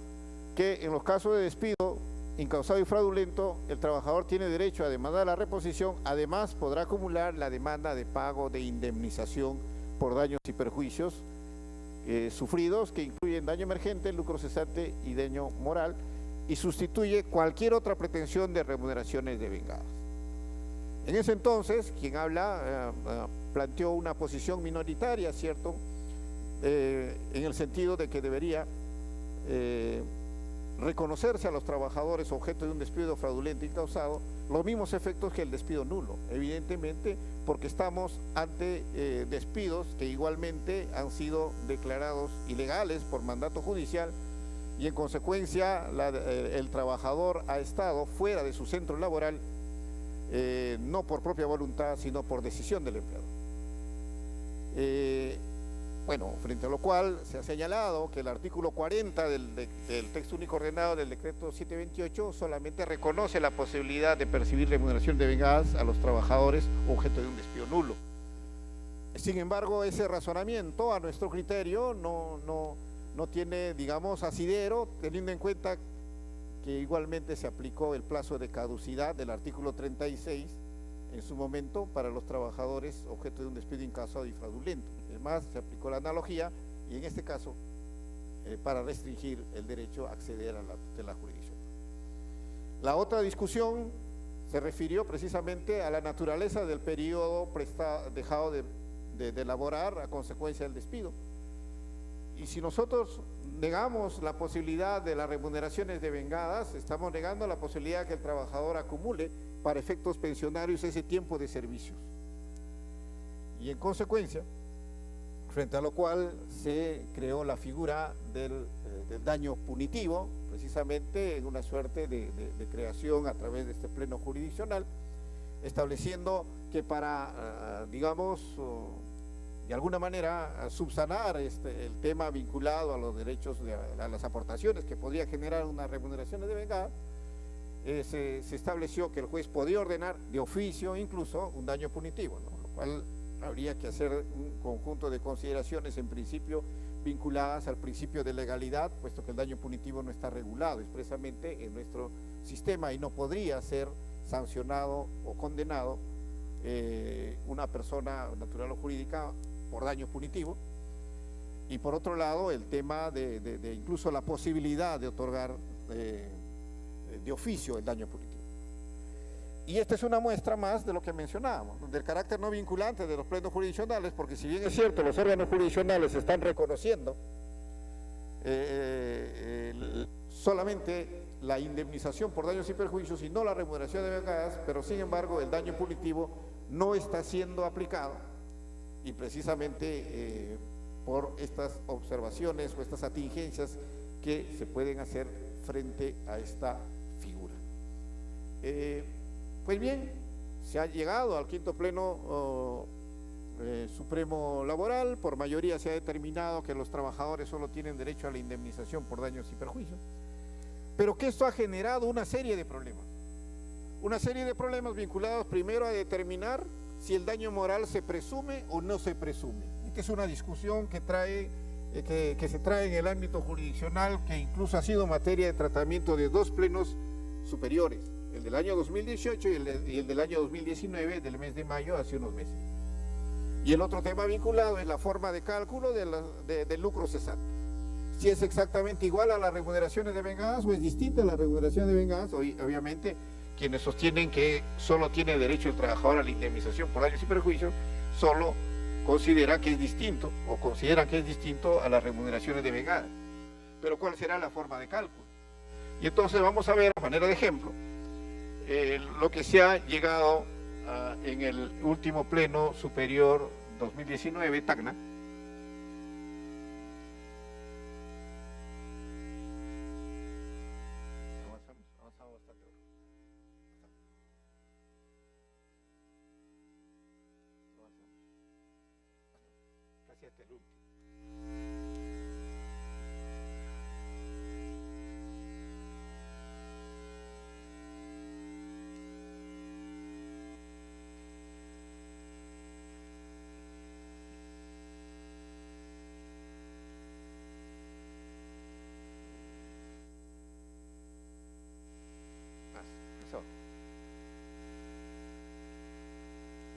que en los casos de despido incausado y fraudulento el trabajador tiene derecho a demandar la reposición, además podrá acumular la demanda de pago de indemnización por daños y perjuicios sufridos, que incluyen daño emergente, lucro cesante y daño moral, y sustituye cualquier otra pretensión de remuneraciones devengadas. En ese entonces, quien habla planteó una posición minoritaria, ¿cierto?, en el sentido de que debería reconocerse a los trabajadores objeto de un despido fraudulento incausado los mismos efectos que el despido nulo, evidentemente porque estamos ante despidos que igualmente han sido declarados ilegales por mandato judicial y en consecuencia el trabajador ha estado fuera de su centro laboral no por propia voluntad sino por decisión del empleador. Bueno, frente a lo cual se ha señalado que el artículo 40 del texto único ordenado del decreto 728 solamente reconoce la posibilidad de percibir remuneración de vengadas a los trabajadores objeto de un despido nulo. Sin embargo, ese razonamiento a nuestro criterio no tiene, digamos, asidero, teniendo en cuenta que igualmente se aplicó el plazo de caducidad del artículo 36 en su momento para los trabajadores objeto de un despido incausado y fraudulento. Además, se aplicó la analogía y en este caso para restringir el derecho a acceder a la tutela jurisdiccional. La otra discusión se refirió precisamente a la naturaleza del periodo dejado de elaborar a consecuencia del despido. Y si nosotros negamos la posibilidad de las remuneraciones devengadas, estamos negando la posibilidad que el trabajador acumule para efectos pensionarios ese tiempo de servicios. Y en consecuencia, frente a lo cual se creó la figura del daño punitivo, precisamente en una suerte de creación a través de este pleno jurisdiccional, estableciendo que para, digamos, de alguna manera subsanar el tema vinculado a los derechos, a las aportaciones que podría generar una remuneración devengada, se estableció que el juez podía ordenar de oficio incluso un daño punitivo, ¿no? Lo cual habría que hacer un conjunto de consideraciones en principio vinculadas al principio de legalidad, puesto que el daño punitivo no está regulado expresamente en nuestro sistema y no podría ser sancionado o condenado una persona natural o jurídica por daño punitivo. Y por otro lado, el tema de incluso la posibilidad de otorgar de oficio el daño punitivo. Y esta es una muestra más de lo que mencionábamos, del carácter no vinculante de los plenos jurisdiccionales, porque si bien es cierto, los órganos jurisdiccionales están reconociendo solamente la indemnización por daños y perjuicios y no la remuneración de vengadas, pero sin embargo el daño punitivo no está siendo aplicado y precisamente por estas observaciones o estas atingencias que se pueden hacer frente a esta figura. Pues bien, se ha llegado al quinto pleno supremo laboral, por mayoría se ha determinado que los trabajadores solo tienen derecho a la indemnización por daños y perjuicios, pero que esto ha generado una serie de problemas vinculados primero a determinar si el daño moral se presume o no se presume. Esta es una discusión que se trae en el ámbito jurisdiccional, que incluso ha sido materia de tratamiento de dos plenos superiores, el del año 2018 y el del año 2019, del mes de mayo, hace unos meses. Y el otro tema vinculado es la forma de cálculo del lucro cesante. Si es exactamente igual a las remuneraciones de vengadas o es distinta a las remuneraciones de vengadas. Obviamente, quienes sostienen que solo tiene derecho el trabajador a la indemnización por daños y perjuicios, solo consideran que es distinto a las remuneraciones de vengadas. Pero ¿cuál será la forma de cálculo? Y entonces vamos a ver, a manera de ejemplo, lo que se ha llegado en el último pleno superior 2019, Tacna. Avanzamos bastante. Casi hasta el último.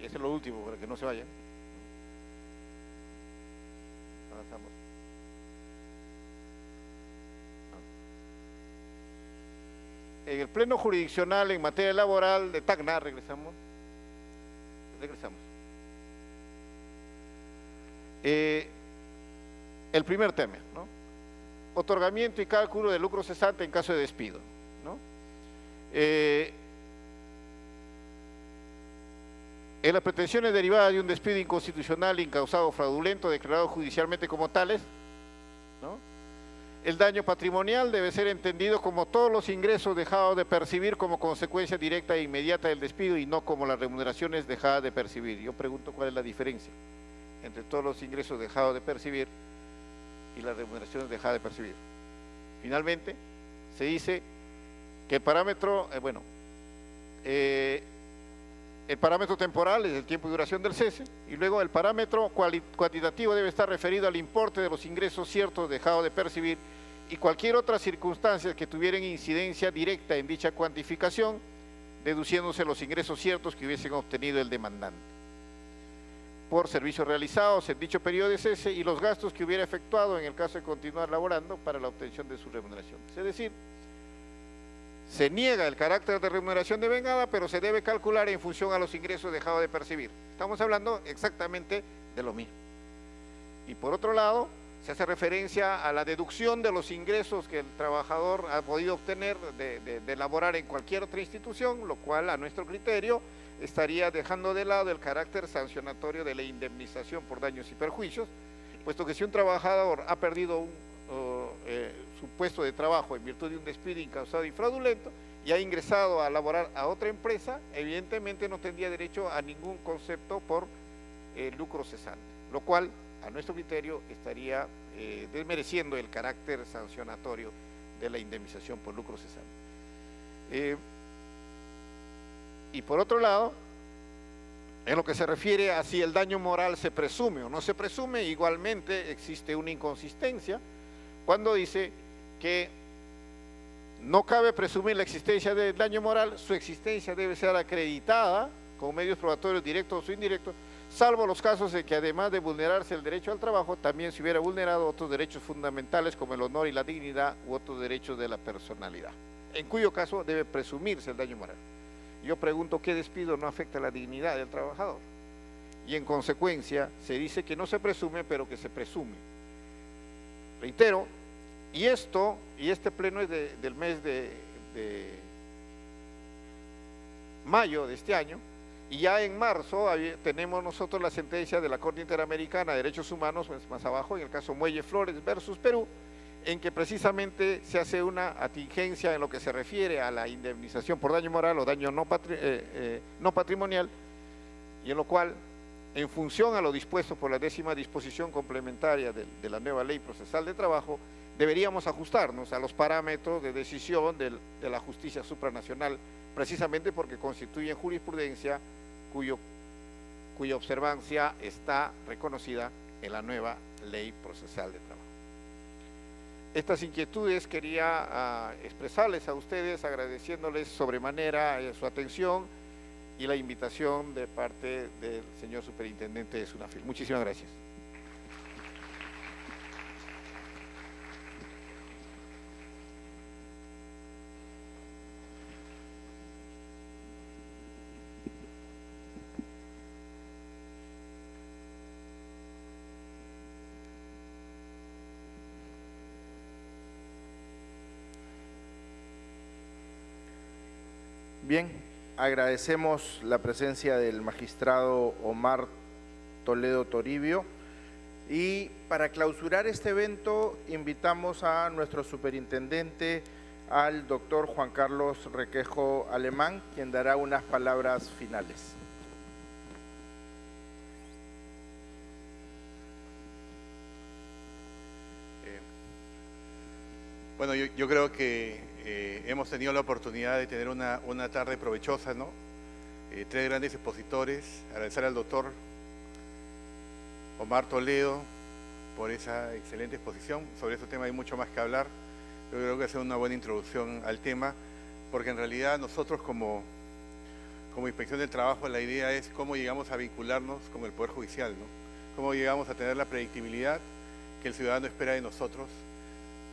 Y ese es lo último, para que no se vayan. Avanzamos. En el pleno jurisdiccional en materia laboral de Tacna, regresamos. El primer tema, ¿no? otorgamiento y cálculo de lucro cesante en caso de despido, ¿no? En las pretensiones derivadas de un despido inconstitucional, incausado o fraudulento, declarado judicialmente como tales, ¿no?, el daño patrimonial debe ser entendido como todos los ingresos dejados de percibir como consecuencia directa e inmediata del despido y no como las remuneraciones dejadas de percibir. Yo pregunto cuál es la diferencia entre todos los ingresos dejados de percibir y las remuneraciones dejadas de percibir. Finalmente, se dice que el parámetro, el parámetro temporal es el tiempo y duración del cese, y luego el parámetro cuantitativo debe estar referido al importe de los ingresos ciertos dejados de percibir y cualquier otra circunstancia que tuvieran incidencia directa en dicha cuantificación, deduciéndose los ingresos ciertos que hubiesen obtenido el demandante por servicios realizados en dicho periodo de cese y los gastos que hubiera efectuado en el caso de continuar laborando para la obtención de su remuneración. Es decir, se niega el carácter de remuneración devengada, pero se debe calcular en función a los ingresos dejados de percibir. Estamos hablando exactamente de lo mismo. Y por otro lado, se hace referencia a la deducción de los ingresos que el trabajador ha podido obtener de laborar en cualquier otra institución, lo cual a nuestro criterio estaría dejando de lado el carácter sancionatorio de la indemnización por daños y perjuicios, puesto que si un trabajador ha perdido su puesto de trabajo en virtud de un despido incausado y fraudulento y ha ingresado a laborar a otra empresa, evidentemente no tendría derecho a ningún concepto por lucro cesante, lo cual a nuestro criterio estaría desmereciendo el carácter sancionatorio de la indemnización por lucro cesante. Y por otro lado, en lo que se refiere a si el daño moral se presume o no se presume, igualmente existe una inconsistencia cuando dice que no cabe presumir la existencia del daño moral, su existencia debe ser acreditada con medios probatorios directos o indirectos, salvo los casos en que además de vulnerarse el derecho al trabajo, también se hubiera vulnerado otros derechos fundamentales como el honor y la dignidad u otros derechos de la personalidad, en cuyo caso debe presumirse el daño moral. Yo pregunto, ¿qué despido no afecta la dignidad del trabajador? Y en consecuencia se dice que no se presume, pero que se presume. Reitero, y este pleno es del mes de mayo de este año, y ya en marzo tenemos nosotros la sentencia de la Corte Interamericana de Derechos Humanos, pues más abajo, en el caso Muelle Flores versus Perú, en que precisamente se hace una atingencia en lo que se refiere a la indemnización por daño moral o daño no patrimonial, y en lo cual, en función a lo dispuesto por la 10ª disposición complementaria de la nueva Ley Procesal de Trabajo, deberíamos ajustarnos a los parámetros de decisión de la justicia supranacional, precisamente porque constituyen jurisprudencia cuya observancia está reconocida en la nueva Ley Procesal de Trabajo. Estas inquietudes quería expresarles a ustedes, agradeciéndoles sobremanera su atención y la invitación de parte del señor superintendente de SUNAFIL. Muchísimas gracias. Bien, agradecemos la presencia del magistrado Omar Toledo Toribio y para clausurar este evento invitamos a nuestro superintendente, al doctor Juan Carlos Requejo Alemán, quien dará unas palabras finales. Bueno, yo creo que hemos tenido la oportunidad de tener una tarde provechosa, ¿no? 3 grandes expositores. Agradecer al doctor Omar Toledo por esa excelente exposición. Sobre este tema hay mucho más que hablar. Yo creo que ha sido una buena introducción al tema, porque en realidad nosotros como Inspección del Trabajo, la idea es cómo llegamos a vincularnos con el Poder Judicial, ¿no? Cómo llegamos a tener la predictibilidad que el ciudadano espera de nosotros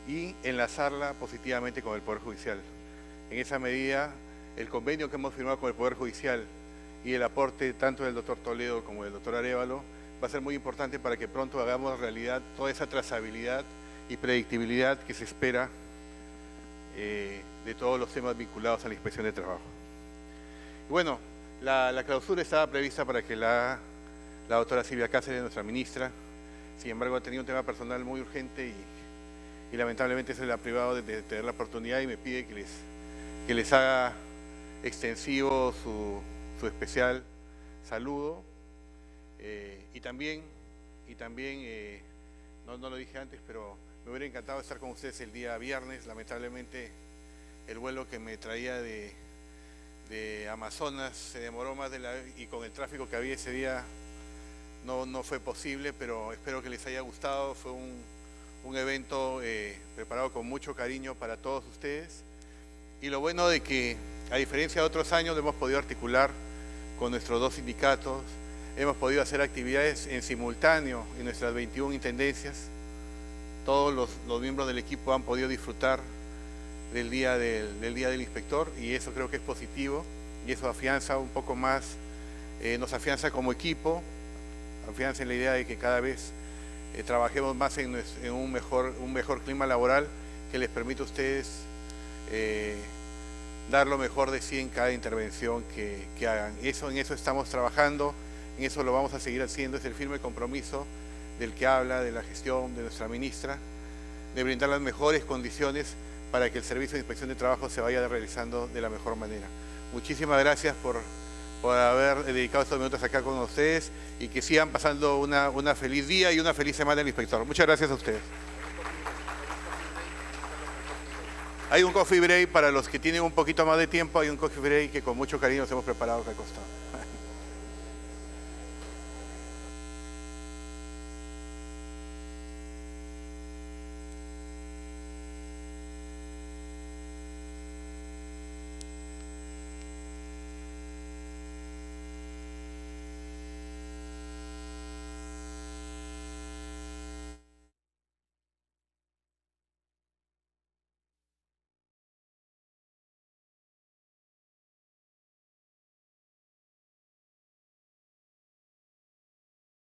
y enlazarla positivamente con el Poder Judicial. En esa medida, el convenio que hemos firmado con el Poder Judicial y el aporte tanto del doctor Toledo como del doctor Arévalo va a ser muy importante para que pronto hagamos realidad toda esa trazabilidad y predictibilidad que se espera de todos los temas vinculados a la inspección de trabajo. Y bueno, la clausura estaba prevista para que la doctora Silvia Cáceres, nuestra ministra, sin embargo ha tenido un tema personal muy urgente y lamentablemente se le ha privado de tener la oportunidad y me pide que les haga extensivo su especial saludo. Y también no lo dije antes, pero me hubiera encantado estar con ustedes el día viernes. Lamentablemente el vuelo que me traía de Amazonas se demoró más y con el tráfico que había ese día no fue posible, pero espero que les haya gustado. Fue un evento preparado con mucho cariño para todos ustedes, y lo bueno de que, a diferencia de otros años, lo hemos podido articular con nuestros 2 sindicatos. Hemos podido hacer actividades en simultáneo en nuestras 21 intendencias. Todos los miembros del equipo han podido disfrutar del día del inspector, y eso creo que es positivo, y eso afianza un poco más, nos afianza como equipo, afianza en la idea de que cada vez trabajemos más en un mejor clima laboral que les permita a ustedes dar lo mejor de sí en cada intervención que hagan. En eso estamos trabajando, en eso lo vamos a seguir haciendo. Es el firme compromiso del que habla, de la gestión de nuestra ministra, de brindar las mejores condiciones para que el Servicio de Inspección de Trabajo se vaya realizando de la mejor manera. Muchísimas gracias por haber dedicado estos minutos acá con ustedes, y que sigan pasando una feliz día y una feliz semana del inspector. Muchas gracias a ustedes. Hay un coffee break para los que tienen un poquito más de tiempo, hay un coffee break que con mucho cariño nos hemos preparado acá al costado.